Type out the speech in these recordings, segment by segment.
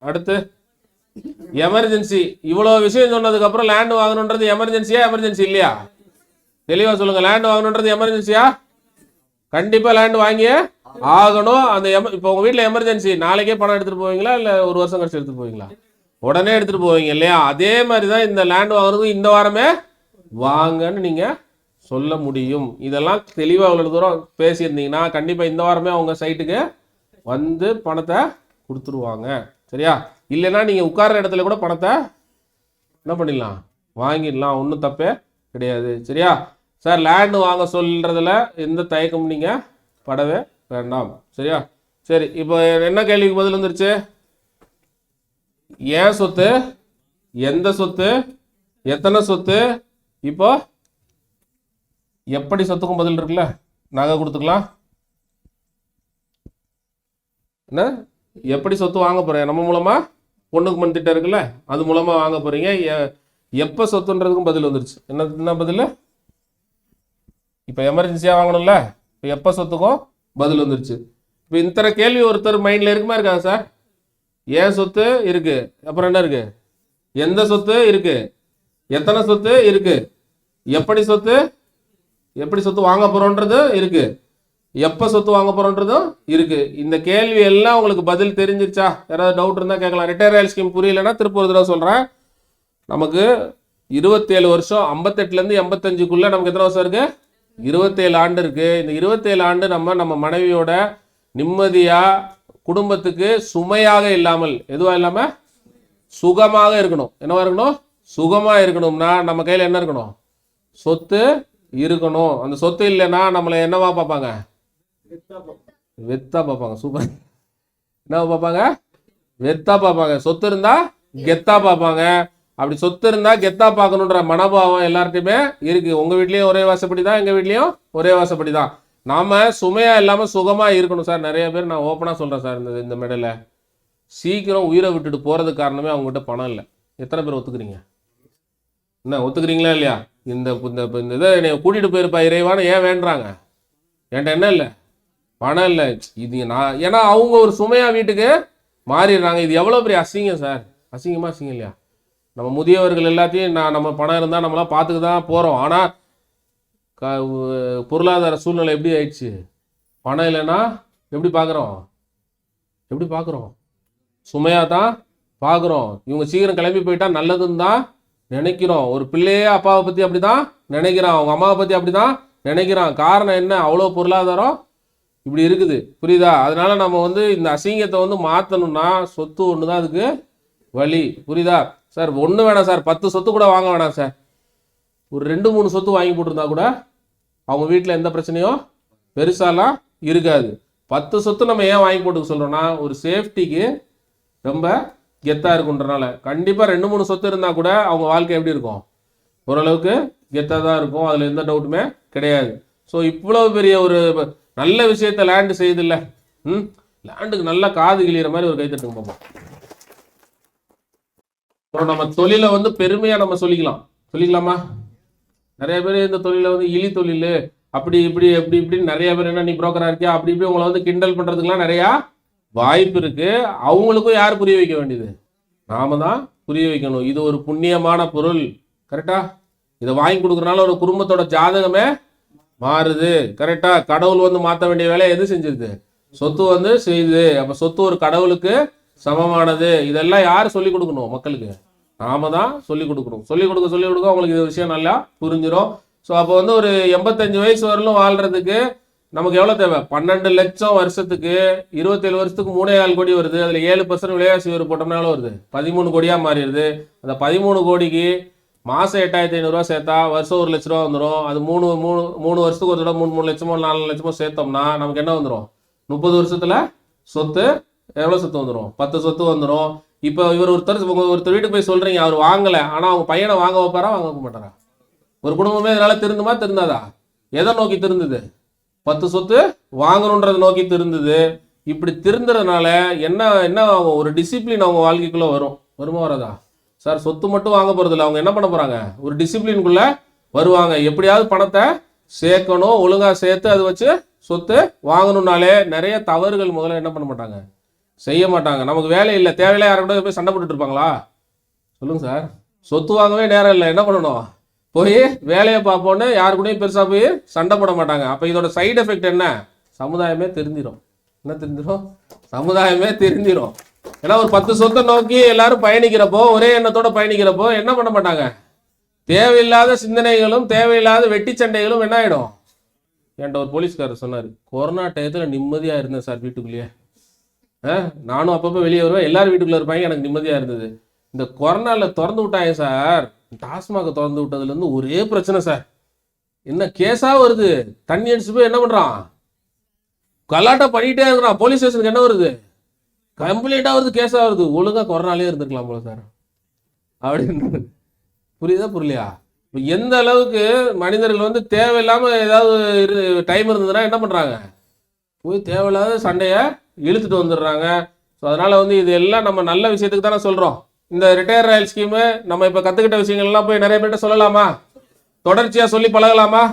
அடுத்து எமர்ஜென்சி. இவ்வளவு விஷயம் சொன்னதுக்கு அப்புறம் லேண்ட் வாங்கணுன்றது எமர்ஜென்சியா எமர்ஜென்சி இல்லையா? தெளிவா சொல்லுங்க. லேண்ட் வாங்கணுன்றது எமர்ஜென்சியா? கண்டிப்பா லேண்ட் வாங்கியே ஆகணும். அந்த இப்போ உங்க வீட்டுல எமர்ஜென்சி, நாளைக்கே பணம் எடுத்துட்டு போவீங்களா இல்ல ஒரு வருஷம் கழிச்சு எடுத்துட்டு போவீங்களா? உடனே எடுத்துட்டு போவீங்க இல்லையா? அதே மாதிரிதான் இந்த லேண்ட் வாங்குறது இந்த வாரமே வாங்கன்னு நீங்க சொல்ல முடியும். இதெல்லாம் தெளிவா இவ்வளவு தூரம் பேசியிருந்தீங்கன்னா கண்டிப்பா இந்த வாரமே அவங்க சைட்டுக்கு வந்து பணத்தை கொடுத்துருவாங்க. சரியா? இல்லைன்னா நீங்க உட்கார்ற இடத்துல கூட பணத்தை என்ன பண்ணிடலாம், வாங்கிடலாம். ஒன்றும் தப்பே கிடையாது. சரியா சார்? லேண்டு வாங்க சொல்றதுல எந்த தயக்கமும் நீங்க படவே வேண்டாம். சரியா? சரி, இப்போ என்ன கேள்விக்கு பதில் வந்துருச்சு? ஏன் சொத்து, எந்த சொத்து, எத்தனை சொத்து, இப்போ எப்படி சொத்துக்கும் பதில் இருக்குல்ல. நகை கொடுத்துக்கலாம். என்ன எப்படி சொத்து வாங்க போறேன் நம்ம மூலமா? பொண்ணுக்கு மண் திட்டம் இருக்குல்ல, அது மூலமா வாங்க போறீங்க. எப்ப சொத்துன்றதுக்கும் பதில் வந்துருச்சு. என்ன பதில்? இப்ப எமர்ஜென்சியா வாங்கணும்ல, இப்ப எப்ப சொத்துக்கும் பதில் வந்துருச்சு. இப்ப இத்தனை கேள்வி ஒருத்தர் மைண்ட்ல இருக்குமா இருக்காங்க சார்? ஏன் சொத்து இருக்கு, அப்புறம் என்ன இருக்கு, எந்த சொத்து இருக்கு, எத்தனை சொத்து இருக்கு, எப்படி சொத்து வாங்க போறோன்றது இருக்கு, எப்ப சொத்து வாங்க போறோன்றதும் இருக்கு. இந்த கேள்வி எல்லாம் உங்களுக்கு பதில் தெரிஞ்சிருச்சா? யாராவது டவுட் இருந்தா கேட்கலாம். ரிட்டையர் ஆயில் ஸ்கீம் புரியலன்னா திருப்பி ஒரு தடவை சொல்றேன். நமக்கு 27 வருஷம், 58ல இருந்து 85க்குள்ள நமக்கு எத்தனை வருஷம் இருக்கு? 27 ஆண்டு இருக்கு. இந்த 27 ஆண்டு நம்ம மனைவியோட நிம்மதியா, குடும்பத்துக்கு சுமையாக இல்லாமல், எதுவா இல்லாம சுகமாக இருக்கணும். என்னவா இருக்கணும்? சுகமா இருக்கணும்னா நம்ம கையில என்ன இருக்கணும்? சொத்து இருக்கணும். அந்த சொத்து இல்லைன்னா நம்மளை என்னவா பார்ப்பாங்க? வெத்தா பார்ப்பாங்க. சூப்பர். என்ன பார்ப்பாங்க? வெத்தா பார்ப்பாங்க. சொத்து இருந்தா கெத்தா பார்ப்பாங்க. அப்படி சொத்து இருந்தா கெத்தா பார்க்கணுன்ற மனோபாவம் எல்லார்ட்டையுமே இருக்கு. உங்க வீட்லயும் ஒரே வாசப்படி தான், எங்க வீட்லயும் ஒரே வாசப்படி தான். நாம சுமையா இல்லாம சுகமா இருக்கணும் சார். நிறைய பேர், நான் ஓப்பனா சொல்றேன் சார், இந்த மேடையில சீக்கிரம் உயிரை விட்டுட்டு போறதுக்கு காரணமே அவங்ககிட்ட பணம் இல்லை. எத்தனை பேர் ஒத்துக்கிறீங்க? என்ன ஒத்துக்கிறீங்களா இல்லையா? இந்த இதை என்னை கூட்டிட்டு போயிருப்பா இறைவான்னு ஏன் வேண்டுறாங்க? என்கிட்ட என்ன இல்லை, பணம் இல்லை. இது நான் ஏன்னா அவங்க ஒரு சுமையா வீட்டுக்கு மாறிடுறாங்க. இது எவ்வளோ பெரிய அசிங்கம் சார். அசிங்கமா அசிங்கம் இல்லையா? நம்ம முதியவர்கள் எல்லாத்தையும் நம்ம பணம் இருந்தால் நம்மளாம் பார்த்துக்க தான் போகிறோம். ஆனால் பொருளாதார சூழ்நிலை எப்படி ஆயிடுச்சு? பணம் இல்லைன்னா எப்படி பார்க்குறோம்? சுமையாக தான் பார்க்குறோம். இவங்க சீக்கிரம் கிளம்பி போயிட்டா நல்லதுன்னு தான் நினைக்கிறோம். ஒரு பிள்ளையே அப்பாவை பற்றி அப்படி தான் நினைக்கிறான், அவங்க அம்மாவை பற்றி அப்படி தான் நினைக்கிறான். காரணம் என்ன? அவ்வளோ பொருளாதாரம் இப்படி இருக்குது. புரியுதா? அதனால நம்ம இந்த அசிங்கத்தை மாற்றணும்னா சொத்து ஒன்று தான் அதுக்கு வழி. புரியுதா சார்? ஒன்று வேணாம் சார், 10 சொத்து கூட வாங்க வேணாம் சார். ஒரு 2-3 சொத்து வாங்கி போட்டிருந்தா கூட அவங்க வீட்டில் எந்த பிரச்சனையும் பெருசாலாம் இருக்காது. 10 சொத்து நம்ம ஏன் வாங்கி போட்டுக்க சொல்கிறோன்னா, ஒரு சேஃப்டிக்கு ரொம்ப கெத்தாக இருக்குன்றனால. கண்டிப்பாக 2-3 சொத்து இருந்தால் கூட அவங்க வாழ்க்கை எப்படி இருக்கும்? ஓரளவுக்கு கெத்தாக தான் இருக்கும். அதில் எந்த டவுட்டுமே கிடையாது. ஸோ இவ்வளோ பெரிய ஒரு நல்ல விஷயத்த லேண்டு செய்யுதில்ல, லேண்டுக்கு நல்லா காது கிளியிற மாதிரி ஒரு கைத்தட்டுங்க பார்ப்போம். அப்புறம் நம்ம தொழிலை பெருமையா நம்ம சொல்லிக்கலாமா? நிறைய பேர் இந்த தொழிலை இழி தொழில் அப்படி இப்படின்னு நிறைய பேர், என்ன நீ புரோக்கரா இருக்கியா அப்படி இப்படி உங்களை கிண்டல் பண்றதுக்கெல்லாம் நிறைய வாய்ப்பு இருக்கு. அவங்களுக்கும் யார் புரிய வைக்க வேண்டியது? நாம தான் புரிய வைக்கணும். இது ஒரு புண்ணியமான பொருள். கரெக்டா? இதை வாங்கி கொடுக்கறதுனால ஒரு குடும்பத்தோட ஜாதகமே மாறுது. கரெக்டா? கடவுள் மாற்ற வேண்டிய வேலையை எது செஞ்சிருது? சொத்து செய்யுது. அப்ப சொத்து ஒரு கடவுளுக்கு சமமானது. இதெல்லாம் யார் சொல்லிக் கொடுக்கணும்? மக்களுக்கு நாம தான் சொல்லிக் கொடுக்கணும். சொல்லிக் கொடுக்க அவங்களுக்கு இந்த விஷயம் நல்லா புரிஞ்சிடும். ஸோ அப்போ ஒரு 85 வயசு வரலும் வாழ்றதுக்கு நமக்கு எவ்வளோ தேவை? 12 லட்சம் வருஷத்துக்கு 27 வருஷத்துக்கு 3,4 கோடி வருது. அதில் 7% விலைவாசி உயர்வு போட்டோம்னா எவ்வளோ வருது? 13 கோடியா மாறிடுது. அந்த 13 கோடிக்கு மாசம் 8,500 ரூபா சேர்த்தா வருஷம் 1 லட்ச ரூபா வந்துடும். அது மூணு வருஷத்துக்கு ஒரு தடவை 3 லட்சமோ 4 லட்சமோ சேர்த்தோம்னா நமக்கு என்ன வந்துடும்? 30 வருஷத்துல சொத்து எவ்வளவு சொத்து வந்துடும்? 10 சொத்து வந்துடும். இப்போ இவர் ஒருத்தர் வீட்டுக்கு போய் சொல்றீங்க, அவர் வாங்கல, ஆனா அவங்க பையனை வாங்க வைப்பாரா, வாங்க வைக்க மாட்டாரா? ஒரு குடும்பமே இதனால திருந்தாதா? எதை நோக்கி திருந்தது? 10 சொத்து வாங்கணுன்றதை நோக்கி திருந்தது. இப்படி திருந்துறதுனால என்ன ஆகும்? ஒரு டிசிப்ளின் அவங்க வாழ்க்கைக்குள்ள வருமா வராதா? சார் சொத்து மட்டும் வாங்க போறது இல்லை, அவங்க என்ன பண்ண போறாங்க? ஒரு டிசிப்ளின்குள்ள வருவாங்க. எப்படியாவது பணத்தை சேர்க்கணும், ஒழுங்கா சேர்த்து அதை வச்சு சொத்து வாங்கணும்னாலே நிறைய தவறுகள் முதல்ல என்ன பண்ண மாட்டாங்க? செய்ய மாட்டாங்க. நமக்கு வேலை இல்லை, தேவையில்லை, யாரை கூட போய் சண்டை போட்டுட்டு இருப்பாங்களா? சொல்லுங்க சார். சொத்து வாங்கவே நேரம் இல்லை, என்ன பண்ணணும்? போய் வேலையை பார்ப்போன்னு யாரு கூடயும் பெருசாக போய் சண்டை போட மாட்டாங்க. அப்போ இதோட சைடு எஃபெக்ட் என்ன? சமுதாயமே தெரிஞ்சிடும். என்ன தெரிஞ்சிடும்? சமுதாயமே தெரிஞ்சிடும். ஏன்னா ஒரு 10 சொத்தை நோக்கி எல்லாரும் பயணிக்கிறப்போ, ஒரே எண்ணத்தோட பயணிக்கிறப்போ என்ன பண்ண மாட்டாங்க? தேவையில்லாத சிந்தனைகளும் தேவையில்லாத வெட்டி சண்டைகளும் என்ன ஆகிடும்? என்கிட்ட ஒரு போலீஸ்காரர் சொன்னார், கொரோனா டயத்தில் நிம்மதியாக இருந்தேன் சார் வீட்டுக்குள்ளேயே. நானும் அப்பப்போ வெளியே வருவேன், எல்லாரும் வீட்டுக்குள்ளே இருப்பாங்க, எனக்கு நிம்மதியாக இருந்தது. இந்த கொரோனாவில் திறந்து விட்டாங்க சார், டாஸ்மாக திறந்து விட்டதுலேருந்து ஒரே பிரச்சனை சார். என்ன கேஸாக வருது, தண்ணி அடிச்சு போய் என்ன பண்ணுறான், கலாட்டா பண்ணிகிட்டே இருக்கிறான். போலீஸ் ஸ்டேஷனுக்கு என்ன வருது, கம்ப்ளைண்ட்டாக வருது, கேஸாக வருது. ஒழுங்காக கொரோனாலே இருந்துருக்கலாம் போல சார் அப்படின்னு. புரியுதா புரியலையா? இப்போ எந்த அளவுக்கு மனிதர்கள் வந்து தேவையில்லாமல் ஏதாவது டைம் இருந்ததுன்னா என்ன பண்ணுறாங்க, போய் தேவையில்லாத சண்டையை இழுத்துட்டு வந்துடுறாங்க. ஸோ அதனால் வந்து இது எல்லாம் நம்ம நல்ல விஷயத்துக்கு தானே சொல்கிறோம். இந்த ரிட்டையர் ராயல் ஸ்கீமு நம்ம இப்போ கற்றுக்கிட்ட விஷயங்கள்லாம் போய் நிறைய பேர்கிட்ட சொல்லலாமா? தொடர்ச்சியாக சொல்லி பழகலாமா?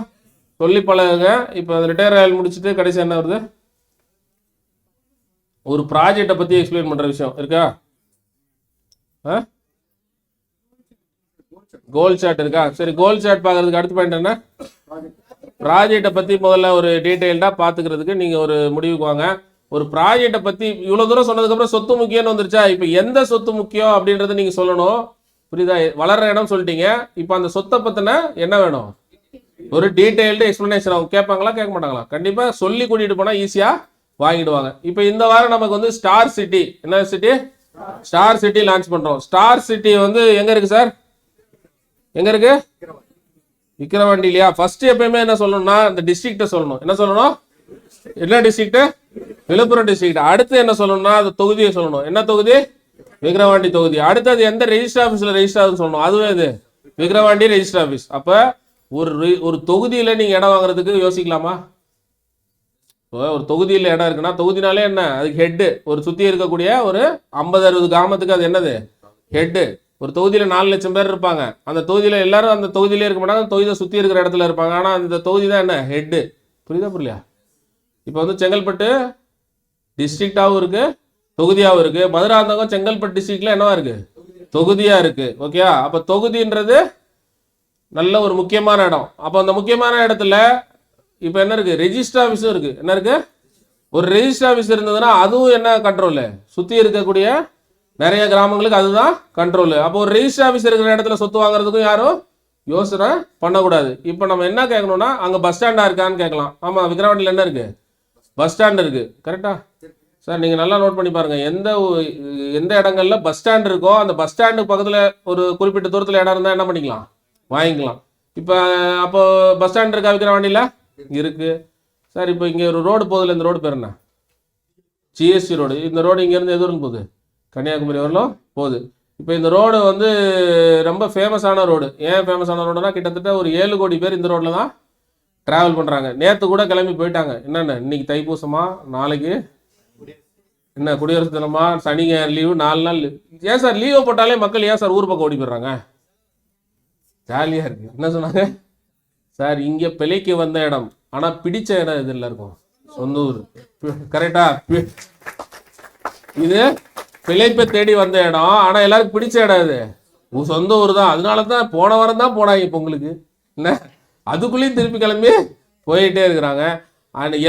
சொல்லி பழகுங்க. இப்போ அந்த ரிட்டையர் ராயல் முடிச்சுட்டு கடைசி என்ன வருது, ஒரு ப்ராஜெக்டை பற்றி எக்ஸ்பிளைன் பண்ணுற விஷயம் இருக்கா? கோல் சார்ட் இருக்கா? சரி, கோல் சார்ட் பார்க்கறதுக்கு அடுத்த பாயிண்ட் என்ன? ப்ராஜெக்டை பற்றி முதல்ல ஒரு டீட்டெயில்டாக பார்த்துக்கிறதுக்கு நீங்கள் ஒரு முடிவுக்கு வாங்க. ஒரு ப்ராஜெக்டை பற்றி இவ்வளோ தூரம் சொன்னதுக்கப்புறம் சொத்து முக்கியம்னு வந்துருச்சா? இப்போ எந்த சொத்து முக்கியம் அப்படின்றத நீங்கள் சொல்லணும். புரியுதா? வளர்ற இடம் சொல்லிட்டீங்க. இப்போ அந்த சொத்தை பற்றின என்ன வேணும்? ஒரு டீட்டெயில்டு எக்ஸ்பிளனேஷன். அவங்க கேட்பாங்களா கேட்க மாட்டாங்களா? கண்டிப்பாக சொல்லி கூட்டிகிட்டு போனால் ஈஸியாக வாங்கிடுவாங்க. இப்போ இந்த வாரம் நமக்கு வந்து ஸ்டார் சிட்டி, என்ன சிட்டி? ஸ்டார் சிட்டி லான்ச் பண்ணுறோம். ஸ்டார் சிட்டி வந்து எங்கே இருக்குது சார்? எங்கே இருக்கு? விக்கிரவாண்டி இல்லையா? ஃபர்ஸ்ட் எப்பயுமே என்ன சொல்லணும்னா இந்த டிஸ்ட்ரிக்டை சொல்லணும். என்ன சொல்லணும்? என்ன டிஸ்ட்ரிக்ட்? விழுப்புரம் டிஸ்ட்ரிக்ட். அடுத்து என்ன சொல்லணும்னா அந்த தொகுதியை சொல்லணும். என்ன தொகுதி? விக்கிரவாண்டி தொகுதி. அடுத்தது எந்த ரெஜிஸ்டர் ஆஃபீஸில் ரெஜிஸ்டர் ஆகுதுன்னு சொல்லணும். அதுவே இது விக்கிரவாண்டி ரெஜிஸ்டர் ஆஃபீஸ். அப்போ ஒரு தொகுதியில் நீங்கள் இடம் வாங்குறதுக்கு யோசிக்கலாமா? ஒரு தொகுதியில் இடம் இருக்குன்னா தொகுதினாலே என்ன, அதுக்கு ஹெட்டு. ஒரு சுற்றி இருக்கக்கூடிய ஒரு 50-60 கிராமத்துக்கு அது என்னது? ஹெட்டு. ஒரு தொகுதியில் 4 லட்சம் பேர் இருப்பாங்க. அந்த தொகுதியில் எல்லாரும் அந்த தொகுதியிலே இருக்க மாட்டாங்க, அந்த தொகுதியை சுற்றி இருக்கிற இடத்துல இருப்பாங்க. ஆனால் அந்த தொகுதி தான் என்ன, ஹெட்டு. புரியுதா புரியலையா? இப்போ வந்து செங்கல்பட்டு டிஸ்ட்ரிக்டாகவும் இருக்கு, தொகுதியாகவும் இருக்கு. மதுராந்தகம் செங்கல்பட்டு டிஸ்ட்ரிக்ட்ல என்னவா இருக்கு? தொகுதியா இருக்கு. ஓகே, அப்போ தொகுதின்றது நல்ல ஒரு முக்கியமான இடம். அப்போ அந்த முக்கியமான இடத்துல இப்போ என்ன இருக்கு? ரெஜிஸ்டர் ஆஃபீஸும் இருக்கு. என்ன இருக்கு? ஒரு ரெஜிஸ்டர் ஆஃபீஸ் இருந்ததுன்னா அதுவும் என்ன கண்ட்ரோலு? சுற்றி இருக்கக்கூடிய நிறைய கிராமங்களுக்கு அதுதான் கண்ட்ரோலு. அப்போ ஒரு ரெஜிஸ்டர் ஆஃபீஸ் இருக்கிற இடத்துல சொத்து வாங்குறதுக்கும் யாரும் யோசனை பண்ணக்கூடாது. இப்போ நம்ம என்ன கேட்கணும்னா அங்கே பஸ் ஸ்டாண்டா இருக்கான்னு கேட்கலாம். ஆமாம், விக்கிரவாண்டியில் என்ன இருக்கு? பஸ் ஸ்டாண்ட் இருக்கு. கரெக்டா சார்? நீங்கள் நல்லா நோட் பண்ணி பாருங்க. எந்த இடங்கள்ல பஸ் ஸ்டாண்ட் இருக்கோ அந்த பஸ் ஸ்டாண்டுக்கு பக்கத்தில் ஒரு குறிப்பிட்ட தூரத்தில் இடம் இருந்தால் என்ன பண்ணிக்கலாம்? வாங்கிக்கலாம். இப்போ அப்போ பஸ் ஸ்டாண்ட் இருக்கா விக்கிரவாண்டியில்? இருக்கு சார். இப்போ இங்கே ஒரு ரோடு போகுதுல, இந்த ரோடு பேர் என்ன? GST road. இந்த ரோடு இங்கேருந்து எது வரைக்கும் போகுது? கன்னியாகுமரி வரலும் போகுது. இப்போ இந்த ரோடு வந்து ரொம்ப ஃபேமஸான ரோடு. ஏன் ஃபேமஸான ரோடுனா கிட்டத்தட்ட ஒரு 7 கோடி பேர் இந்த ரோட்டில் தான் ட்ராவல் பண்ணுறாங்க. நேற்று கூட கிளம்பி போயிட்டாங்க. என்னென்ன இன்னைக்கு தைப்பூசமா, நாளைக்கு என்ன குடியரசு தினமா, சனி லீவு, 4 நாள். ஏன் சார் லீவை போட்டாலே மக்கள் ஏன் சார் ஊர் பக்கம் ஓடி போயிடுறாங்க? ஜாலியாக இருக்கு. என்ன சொன்னாங்க சார்? இங்கே பிழைக்கு வந்த இடம், ஆனால் பிடிச்ச இடம் இது எல்லாருக்கும் சொந்த ஊர். கரெக்டா? இது பிழைப்பை தேடி வந்த இடம், ஆனால் எல்லாருக்கும் பிடிச்ச இடம் இது சொந்த ஊர் தான். அதனால தான் போன வாரம் தான் போனாங்க பொங்கலுக்கு. என்ன அதுக்குள்ளேயும் திருப்பி கிளம்பி போயிட்டே இருக்கிறாங்க.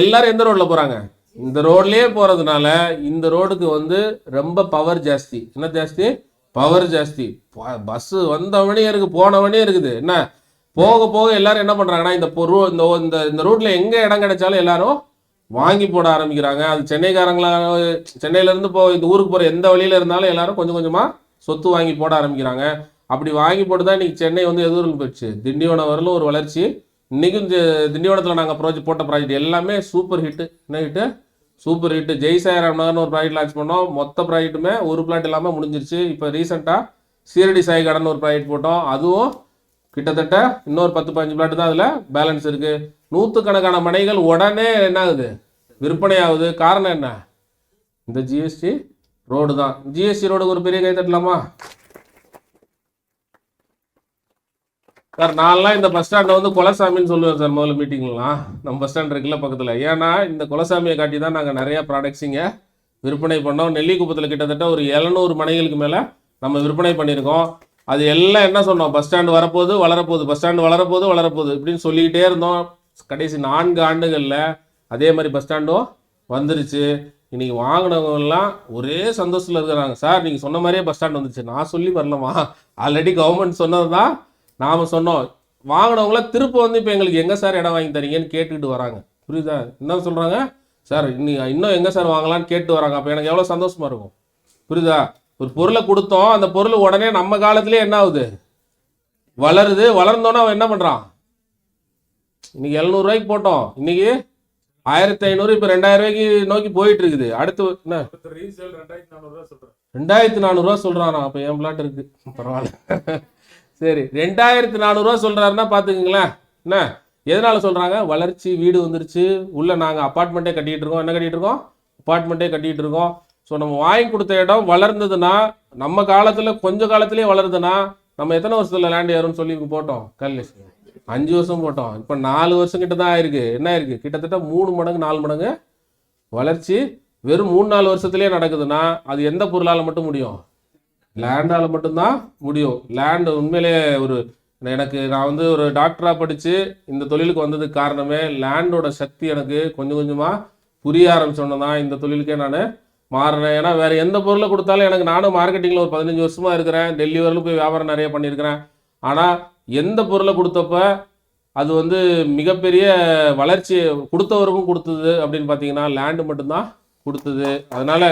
எல்லாரும் எந்த ரோட்ல போறாங்க? இந்த ரோட்லயே போறதுனால இந்த ரோடுக்கு வந்து ரொம்ப பவர் ஜாஸ்தி. என்ன ஜாஸ்தி? பவர் ஜாஸ்தி. பஸ் வந்தவனே இருக்கு, போனவனே இருக்குது. என்ன போக போக எல்லாரும் என்ன பண்றாங்கன்னா இந்த ரோட்ல எங்க இடம் கிடைச்சாலும் எல்லாரும் வாங்கி போட ஆரம்பிக்கிறாங்க. அது சென்னைக்காரங்களா, சென்னையில இருந்து இந்த ஊருக்கு போற எந்த வழியில இருந்தாலும் எல்லாரும் கொஞ்சம் கொஞ்சமா சொத்து வாங்கி போட ஆரம்பிக்கிறாங்க. அப்படி வாங்கி போட்டு தான் இன்னைக்கு சென்னை வந்து எதிர்ப்பு போயிடுச்சு. திண்டிவனம் வரலும் ஒரு வளர்ச்சி. இன்னைக்கும் திண்டிவனத்தில் நாங்கள் போட்ட ப்ராஜெக்ட் எல்லாமே சூப்பர் ஹிட்டு. என்ன ஹிட்டு? Super hit. ஜெய்சாயராம் நகர்னு ஒரு ப்ராஜெக்ட் லான்ச் பண்ணோம். மொத்த ப்ராஜெக்ட்டுமே ஒரு பிளாட் இல்லாமல் முடிஞ்சிருச்சு. இப்போ ரீசெண்டாக சீரடி சாய் கடன் ஒரு ப்ராஜெக்ட் போட்டோம். அதுவும் கிட்டத்தட்ட இன்னொரு 10-15 பிளாட் தான் அதில் பேலன்ஸ் இருக்கு. 100கணக்கான மனைகள் உடனே என்ன ஆகுது? விற்பனை ஆகுது. காரணம் என்ன? இந்த ஜிஎஸ்டி ரோடு தான். ஜிஎஸ்டி ரோடுக்கு ஒரு பெரிய கை தட்டலாமா சார்? நான்லாம் இந்த பஸ் ஸ்டாண்டை வந்து குலசாமின்னு சொல்லுவேன் சார் முதல்ல மீட்டிங்லாம். நம்ம பஸ் ஸ்டாண்ட் இருக்குல்ல பக்கத்தில். ஏன்னா இந்த குலசாமியை காட்டி தான் நாங்கள் நிறையா ப்ராடக்ட்ஸ் இங்கே விற்பனை பண்ணோம். நெல்லிக்குப்பத்தில் கிட்டத்தட்ட ஒரு 700 மனைகளுக்கு மேலே நம்ம விற்பனை பண்ணியிருக்கோம். அது எல்லாம் என்ன சொன்னோம், பஸ் ஸ்டாண்டு வரப்போகுது வளரப்போகுது, பஸ் ஸ்டாண்டு வளரப்போகுது வளரப்போகுது இப்படின்னு சொல்லிக்கிட்டே இருந்தோம். கடைசி 4 ஆண்டுகளில் அதே மாதிரி பஸ் ஸ்டாண்டும் வந்துருச்சு. இன்னைக்கு வாங்கினவங்கலாம் ஒரே சந்தோஷத்தில் இருக்கிறாங்க. சார் நீங்கள் சொன்ன மாதிரியே பஸ் ஸ்டாண்ட் வந்துச்சு. நான் சொல்லி வரலமா, ஆல்ரெடி கவர்மெண்ட் சொன்னது தான் நாம் சொன்னோம். வாங்கினவங்களாம் திரும்ப வந்து இப்போ எங்களுக்கு எங்கே சார் இடம் வாங்கி தரீங்கன்னு கேட்டுக்கிட்டு வராங்க. புரியுதா? என்ன சொல்கிறாங்க, சார் இன்னும் எங்கே சார் வாங்கலான்னு கேட்டு வராங்க. அப்போ எனக்கு எவ்வளோ சந்தோஷமாக இருக்கும். புரியுதா? ஒரு பொருளை கொடுத்தோம், அந்த பொருள் உடனே நம்ம காலத்திலே என்ன ஆகுது, வளருது. வளர்ந்தோன்னே அவன் என்ன பண்ணுறான், இன்னைக்கு 700 ரூபாய்க்கு போட்டோம், இன்னைக்கு 1500, இப்போ 2000 ரூபாய்க்கு நோக்கி போயிட்டு இருக்குது. அடுத்து என்ன 2400 ரூபா சொல்றானா? அப்போ என் பிளாட் இருக்கு, பரவாயில்ல. சரி, 2400 ரூபா சொல்றாருன்னா பார்த்துக்குங்களேன். என்ன எதனால சொல்றாங்க, வளர்ச்சி, வீடு வந்துருச்சு, உள்ள நாங்கள் அப்பார்ட்மெண்ட்டே கட்டிட்டு இருக்கோம். என்ன கட்டிட்டு இருக்கோம், அப்பார்ட்மெண்ட்டே கட்டிட்டு இருக்கோம். ஸோ நம்ம வாங்கி கொடுத்த இடம் வளர்ந்ததுன்னா, நம்ம காலத்தில் கொஞ்ச காலத்திலே வளருதுன்னா, நம்ம எத்தனை வருஷத்தில் லேண்ட் ஏறும்னு சொல்லி போட்டோம், கால்குலேஷன் 5 வருஷம் போட்டோம். இப்போ 4 வருஷம் கிட்ட தான் ஆயிருக்கு. என்ன ஆயிருக்கு, கிட்டத்தட்ட 3 மடங்கு 4 மடங்கு வளர்ச்சி வெறும் 3-4 வருஷத்துலேயே நடக்குதுன்னா, அது எந்த பொருளால் மட்டும் முடியும், லேண்டால் மட்டும்தான் முடியும். லேண்டு உண்மையிலே நான் வந்து ஒரு டாக்டராக படித்து இந்த தொழிலுக்கு வந்ததுக்கு காரணமே லேண்டோட சக்தி எனக்கு கொஞ்சம் கொஞ்சமாக புரிய ஆரம்பிச்சோன்னு தான் இந்த தொழிலுக்கே நான் மாறினேன். ஏன்னா வேறு எந்த பொருளை கொடுத்தாலும் எனக்கு, நானும் மார்க்கெட்டிங்கில் ஒரு 15 வருஷமாக இருக்கிறேன், டெல்லி வரலும் போய் வியாபாரம் நிறைய பண்ணியிருக்கிறேன். ஆனால் எந்த பொருளை கொடுத்தப்ப அது வந்து மிகப்பெரிய வளர்ச்சியை கொடுத்தவருக்கும் கொடுத்தது அப்படின்னு பார்த்தீங்கன்னா லேண்டு மட்டும்தான் கொடுத்தது. அதனால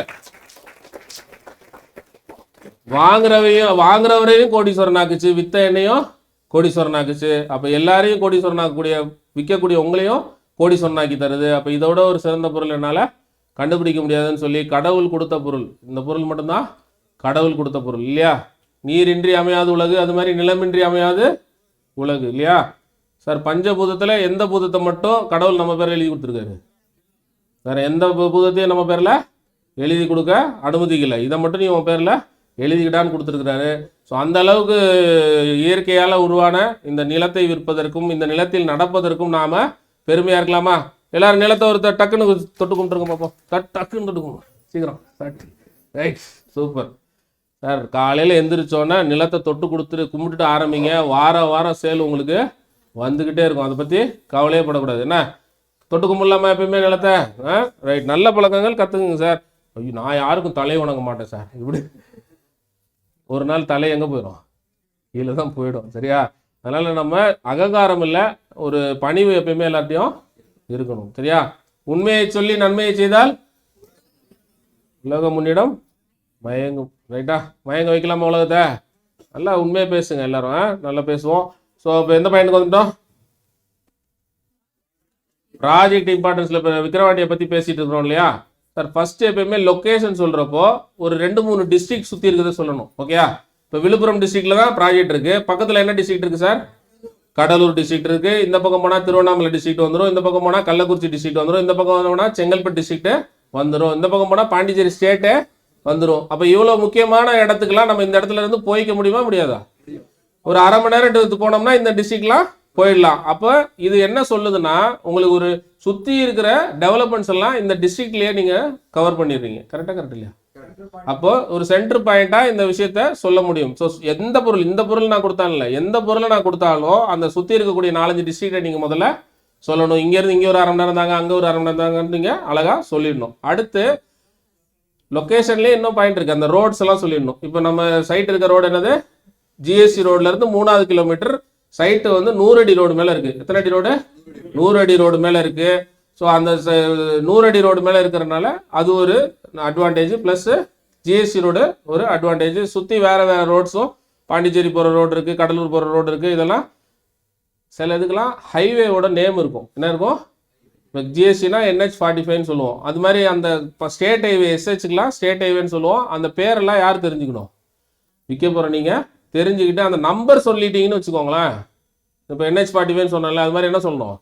வாங்குறவரையும் கோடீஸ்வரன் ஆக்குச்சு, வித்த எண்ணையும் கோடீஸ்வரன் ஆக்குச்சு. அப்போ எல்லாரையும் கோடீஸ்வரன் ஆக்கக்கூடிய, விற்கக்கூடிய உங்களையும் கோடீஸ்வரன் ஆக்கி தருது. அப்போ இதோட ஒரு சிறந்த பொருள் என்னால் கண்டுபிடிக்க முடியாதுன்னு சொல்லி, கடவுள் கொடுத்த பொருள், இந்த பொருள் மட்டும்தான் கடவுள் கொடுத்த பொருள் இல்லையா. நீரின்றி அமையாது உலகு, அது மாதிரி நிலமின்றி அமையாது உலகு இல்லையா. சார் பஞ்சபூதத்தில் எந்த பூதத்தை மட்டும் கடவுள் நம்ம பேரில் எழுதி கொடுத்துருக்காரு, வேற எந்த பூதத்தையும் நம்ம பேரில் எழுதி கொடுக்க அனுமதிக்கலை. இதை மட்டும் நீ உன் பேரில் எழுதிக்கிட்டான்னு கொடுத்துருக்குறாரு. ஸோ அந்த அளவுக்கு இயற்கையால் உருவான இந்த நிலத்தை விற்பதற்கும் இந்த நிலத்தில் நடப்பதற்கும் நாம் பெருமையாக இருக்கலாமா? எல்லாரும் நிலத்தை ஒரு டக்குன்னு தொட்டு கும்பிட்டுருங்க பார்ப்போம். டக்குன்னு தொட்டுக்குங்க சீக்கிரம். Right, super sir. காலையில் எந்திரிச்சோன்னே நிலத்தை தொட்டு கொடுத்துட்டு கும்பிட்டுட்டு ஆரம்பிங்க. வாரம் சேல் உங்களுக்கு வந்துக்கிட்டே இருக்கும். அதை பற்றி கவலையே படக்கூடாது. என்ன தொட்டு கும்பிடலாமா எப்பயுமே நிலத்தை? ரைட், நல்ல பழக்கங்கள் கற்றுக்குங்க சார். ஐயோ, நான் யாருக்கும் தலை வணங்க மாட்டேன் சார். இப்படி ஒரு நாள் தலை எங்கே போயிடும், கீழே தான் போயிடும். சரியா? அதனால் நம்ம அகங்காரம் இல்லை, ஒரு பணிவு எப்பயுமே எல்லாத்தையும் இருக்கணும். சரியா? உண்மையை சொல்லி நன்மையை செய்தால் உலகம் முன்னிடம் மயங்கும். ரைட்டா? மயங்க வைக்கலாமா உலகத்தை? நல்லா உண்மையை பேசுங்க எல்லாரும், நல்லா பேசுவோம். ஸோ இப்போ எந்த பாயிண்ட்டுக்கு வந்துட்டோம், ப்ராஜெக்ட் இம்பார்ட்டன்ஸில் இப்போ விக்கிரவாண்டியை பற்றி பேசிகிட்டு இருக்கிறோம் இல்லையா சார். ஃபர்ஸ்ட் எப்பயுமே லொக்கேஷன் சொல்கிறப்போ ஒரு 2-3 டிஸ்ட்ரிக்ட் சுற்றி இருக்கிறத சொல்லணும். ஓகேயா? இப்போ விழுப்புரம் டிஸ்ட்ரிக்டில் தான் ப்ராஜெக்ட் இருக்குது. பக்கத்தில் என்ன டிஸ்ட்ரிக்ட் இருக்குது சார்? கடலூர் டிஸ்ட்ரிக்ட் இருக்குது. இந்த பக்கம் போனால் திருவண்ணாமலை டிஸ்ட்ரிக்ட் வந்துடும். இந்த பக்கம் போனால் கள்ளக்குறிச்சி டிஸ்ட்ரிக்ட் வந்துடும். இந்த பக்கம் போனால் செங்கல்பட்டு டிஸ்ட்ரிக்ட் வந்துடும். இந்த பக்கம் போனால் பாண்டிச்சேரி ஸ்டேட்டு வந்துடும். அப்போ இவ்வளோ முக்கியமான இடத்துக்குலாம் நம்ம இந்த இடத்துல இருந்து போய்க்க முடியுமா, முடியாதா? ஒரு அரை மணி நேரம் எடுத்து போனோம்னா இந்த டிஸ்ட்ரிக்ட்லாம் போயிடலாம். அப்போ இது என்ன சொல்லுதுன்னா, உங்களுக்கு ஒரு சுற்றி இருக்கிற டெவலப்மெண்ட்ஸ் எல்லாம் இந்த டிஸ்ட்ரிக்ட்லேயே நீங்கள் கவர் பண்ணிடுறீங்க. கரெக்ட் இல்லையா? அப்போ ஒரு சென்டர் பாயிண்டா இந்த விஷயத்த சொல்ல முடியும். ஸோ எந்த பொருள், இந்த பொருள் நான் கொடுத்தாலும் எந்த பொருளை நான் கொடுத்தாலும் அந்த சுற்றி இருக்கக்கூடிய 4-5 டிஸ்ட்ரிக்டை நீங்கள் முதல்ல சொல்லணும். இங்கேருந்து இங்கே ஒரு அரை மணி நேரம் தாங்க, அங்கே ஒரு அரை மணி நேரம் தாங்கன்னு நீங்கள் அழகாக சொல்லிடணும். அடுத்து லொக்கேஷன்லேயே இன்னும் பாயிண்ட் இருக்குது, அந்த ரோட்ஸ் எல்லாம் சொல்லிடணும். இப்போ நம்ம சைட் இருக்க ரோடு என்னது, ஜிஎஸ்சி ரோட்லேருந்து 3வது கிலோமீட்டர் சைட்டு வந்து 100 அடி ரோடு மேலே இருக்குது. எத்தனை அடி ரோடு? 100 அடி ரோடு மேலே இருக்குது. ஸோ அந்த 100 அடி ரோடு மேலே இருக்கிறனால அது ஒரு அட்வான்டேஜ், ப்ளஸ் ஜிஎஸ்சி ரோடு ஒரு அட்வான்டேஜ். சுற்றி வேறு ரோட்ஸும், பாண்டிச்சேரி போகிற ரோடு இருக்குது, கடலூர் போகிற ரோடு இருக்குது. இதெல்லாம் சில இதுக்கெல்லாம் ஹைவேவோட நேம் இருக்கும். என்ன இருக்கும்? இப்போ ஜிஎஸ்சினா NH45ன்னு சொல்லுவோம். அது மாதிரி அந்த இப்போ ஸ்டேட் ஹைவே SHக்கெலாம் ஸ்டேட் ஹைவேன்னு சொல்லுவோம். அந்த பேரெல்லாம் யார் தெரிஞ்சுக்கணும்? விற்க போகிற நீங்கள் தெரிஞ்சுக்கிட்டு அந்த நம்பர் சொல்லிட்டீங்கன்னு வச்சுக்கோங்களேன். இப்போ NH45ன்னு சொன்னால அது மாதிரி என்ன சொல்லணும்,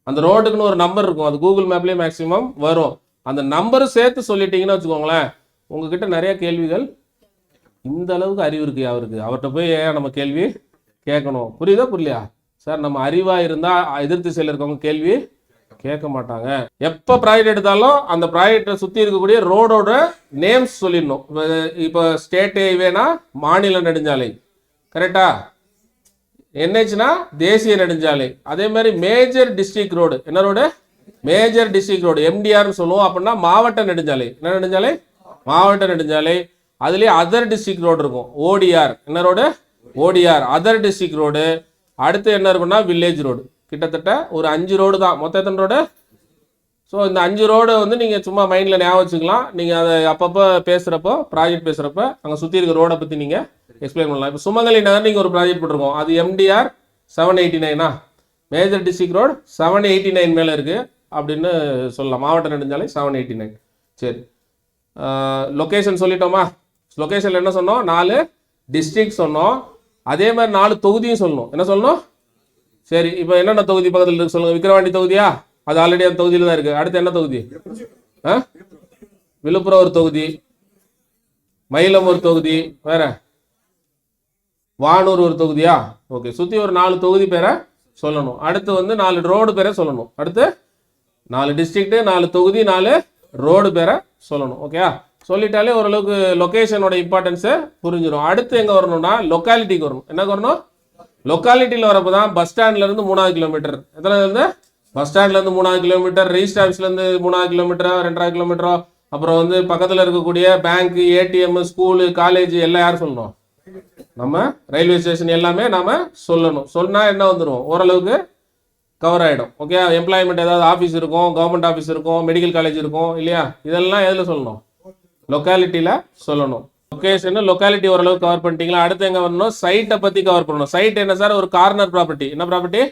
அந்த ரோட்டுக்குன்னு ஒரு நம்பர் இருக்கும். அது கூகுள் மேப்லேயே மேக்ஸிமம் வரும். அந்த நம்பரும் சேர்த்து சொல்லிட்டீங்கன்னு வச்சுக்கோங்களேன், உங்ககிட்ட நிறைய கேள்விகள். இந்த அளவுக்கு அறிவு இருக்கு அவருக்கு, அவர்கிட்ட போய் ஏன் நம்ம கேள்வி கேட்கணும்? புரியுதா புரியலையா சார்? நம்ம அறிவாக இருந்தால் எதிர் திசையில் இருக்கவங்க கேள்வி கேட்க மாட்டாங்க. எப்போ ப்ராஜெக்ட் எடுத்தாலும் அந்த ப்ராஜெக்டை சுற்றி இருக்கக்கூடிய ரோடோட நேம்ஸ் சொல்லிடணும். இப்போ ஸ்டேட் ஹைவேனா மாநில நெடுஞ்சாலை, கரெக்டா? என்ஹெச்னா தேசிய நெடுஞ்சாலை. அதே மாதிரி மேஜர் டிஸ்ட்ரிக்ட் ரோடு, என்ன ரோடு? மேஜர் டிஸ்ட்ரிக்ட் ரோடு, எம்டிஆர்னு சொல்லுவோம். அப்படின்னா மாவட்ட நெடுஞ்சாலை. என்ன நெடுஞ்சாலை? மாவட்ட நெடுஞ்சாலை. அதுலேயே அதர் டிஸ்ட்ரிக்ட் ரோடு இருக்கும், ஓடிஆர். என்ன road? OTR, other district road. அடுத்து என்ன இருக்குன்னா வில்லேஜ் ரோடு. கிட்டத்தட்ட ஒரு 5 ரோடு தான். மொத்தம் எத்தனை ரோடு? ஸோ இந்த 5 ரோடு வந்து நீங்கள் சும்மா மைண்டில் ஞாபகம் வச்சுக்கலாம். நீங்கள் அதை அப்பப்போ பேசுகிறப்போ, ப்ராஜெக்ட் பேசுகிறப்ப அங்கே சுற்றி இருக்க ரோடை பற்றி நீங்கள் எக்ஸ்பிளைன் பண்ணலாம். இப்போ சுமங்கலி நகர் நீங்கள் ஒரு ப்ராஜெக்ட் போட்டிருக்கோம், அது எம்டிஆர் 789 மேஜர் டிஸ்ட்ரிக்ட் ரோடு 789 மேலே இருக்குது அப்படின்னு சொல்லலாம். மாவட்ட நெடுஞ்சாலை 789. சரி, லொக்கேஷன் சொல்லிட்டோமா? லொக்கேஷனில் என்ன சொன்னோம்? 4 டிஸ்ட்ரிக்ட் சொன்னோம். அதே மாதிரி 4 தொகுதியும் சொல்லணும். என்ன சொல்லணும்? சரி, இப்போ என்னென்ன தொகுதி பக்கத்தில் இருக்கு சொல்லுங்கள். விக்கிரவாண்டி தொகுதியா? அது ஆல்ரெடி அந்த தொகுதியில் தான் இருக்குது. அடுத்து என்ன தொகுதி? விழுப்புரம் ஒரு தொகுதி, மயிலம் ஒரு தொகுதி, வேற வானூர் ஒரு தொகுதியா? ஓகே, சுற்றி ஒரு 4 தொகுதி பேரை சொல்லணும். அடுத்து வந்து 4 ரோடு பேரை சொல்லணும். அடுத்து 4 டிஸ்ட்ரிக்ட், 4 தொகுதி, 4 ரோடு பேரை சொல்லணும். ஓகே, சொல்லிட்டாலே ஓரளவுக்கு லொக்கேஷனோட இம்பார்ட்டன்ஸை புரிஞ்சிடும். அடுத்து எங்கே வரணும்னா லொக்காலிட்டிக்கு வரணும். என்ன வரணும்? லொக்காலிட்டியில் வரப்போ தான் பஸ் ஸ்டாண்ட்லேருந்து 3வது கிலோமீட்டர். எத்தனை இருந்து? பஸ் ஸ்டாண்ட்லேருந்து 3வது கிலோமீட்டர், ரெஜிஸ்டர் ஆஃபீஸ்லேருந்து 3வது கிலோமீட்டரோ 2.5 கிலோமீட்டரோ, அப்புறம் வந்து பக்கத்தில் இருக்கக்கூடிய பேங்க், ஏடிஎம், ஸ்கூலு, காலேஜ் எல்லாம் யார் சொல்லணும்? நம்ம ரயில்வே ஸ்டேஷன் எல்லாமே நாம சொல்லணும். சொன்னால் என்ன வந்துடும்? ஓரளவுக்கு கவர் ஆகிடும். ஓகே, எம்ப்ளாய்மெண்ட் ஏதாவது ஆஃபீஸ் இருக்கும், கவர்மெண்ட் ஆஃபீஸ் இருக்கும், மெடிக்கல் காலேஜ் இருக்கும் இல்லையா? இதெல்லாம் எதில் சொல்லணும்? லொக்காலிட்டியில் சொல்லணும். லொக்கேஷன், லொக்காலிட்டி ஓரளவு கவர் பண்ணிட்டீங்களா? அடுத்து எங்கே வரணும்? சைட்டை பற்றி கவர் பண்ணணும். சைட் என்ன சார்? ஒரு கார்னர் ப்ராப்பர்ட்டி. என்ன ப்ராப்பர்ட்டி?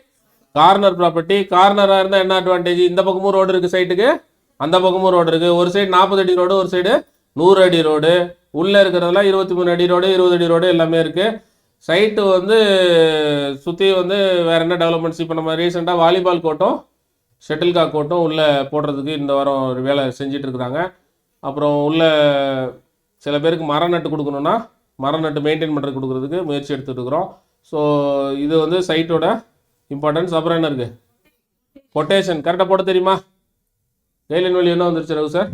Corner property. கார்னராக இருந்தால் என்ன அட்வான்டேஜ்? இந்த பக்கமும் ரோடு இருக்குது சைட்டுக்கு, அந்த பக்கமும் ரோடு இருக்குது. ஒரு சைடு 40 அடி ரோடு, ஒரு சைடு 100 அடி ரோடு. உள்ளே இருக்கிறதெல்லாம் 23 அடி ரோடு, 20 அடி ரோடு எல்லாமே இருக்குது. சைட்டு வந்து சுற்றி வந்து வேறு என்ன டெவலப்மெண்ட்ஸ்? இப்போ நம்ம ரீசெண்டாக வாலிபால் கோர்ட்டும் ஷட்டில்காக் கோர்ட்டும் உள்ளே போடுறதுக்கு இந்த வாரம் ஒரு வேலை செஞ்சிட்டு இருக்கிறாங்க. அப்புறம் உள்ள சில பேருக்கு மரம் நட்டு கொடுக்கணுன்னா மரம் நட்டு மெயின்டைன் பண்ணுறது கொடுக்குறதுக்கு முயற்சி எடுத்துகிட்டு இருக்கிறோம். ஸோ இது வந்து சைட்டோட இம்பார்ட்டன்ஸ். அப்புறம் என்ன இருக்குது? கொட்டேஷன் கரெக்டாக போட தெரியுமா? கைட்லைன் வேல்யூ என்ன வந்துருச்சு ரகு சார்?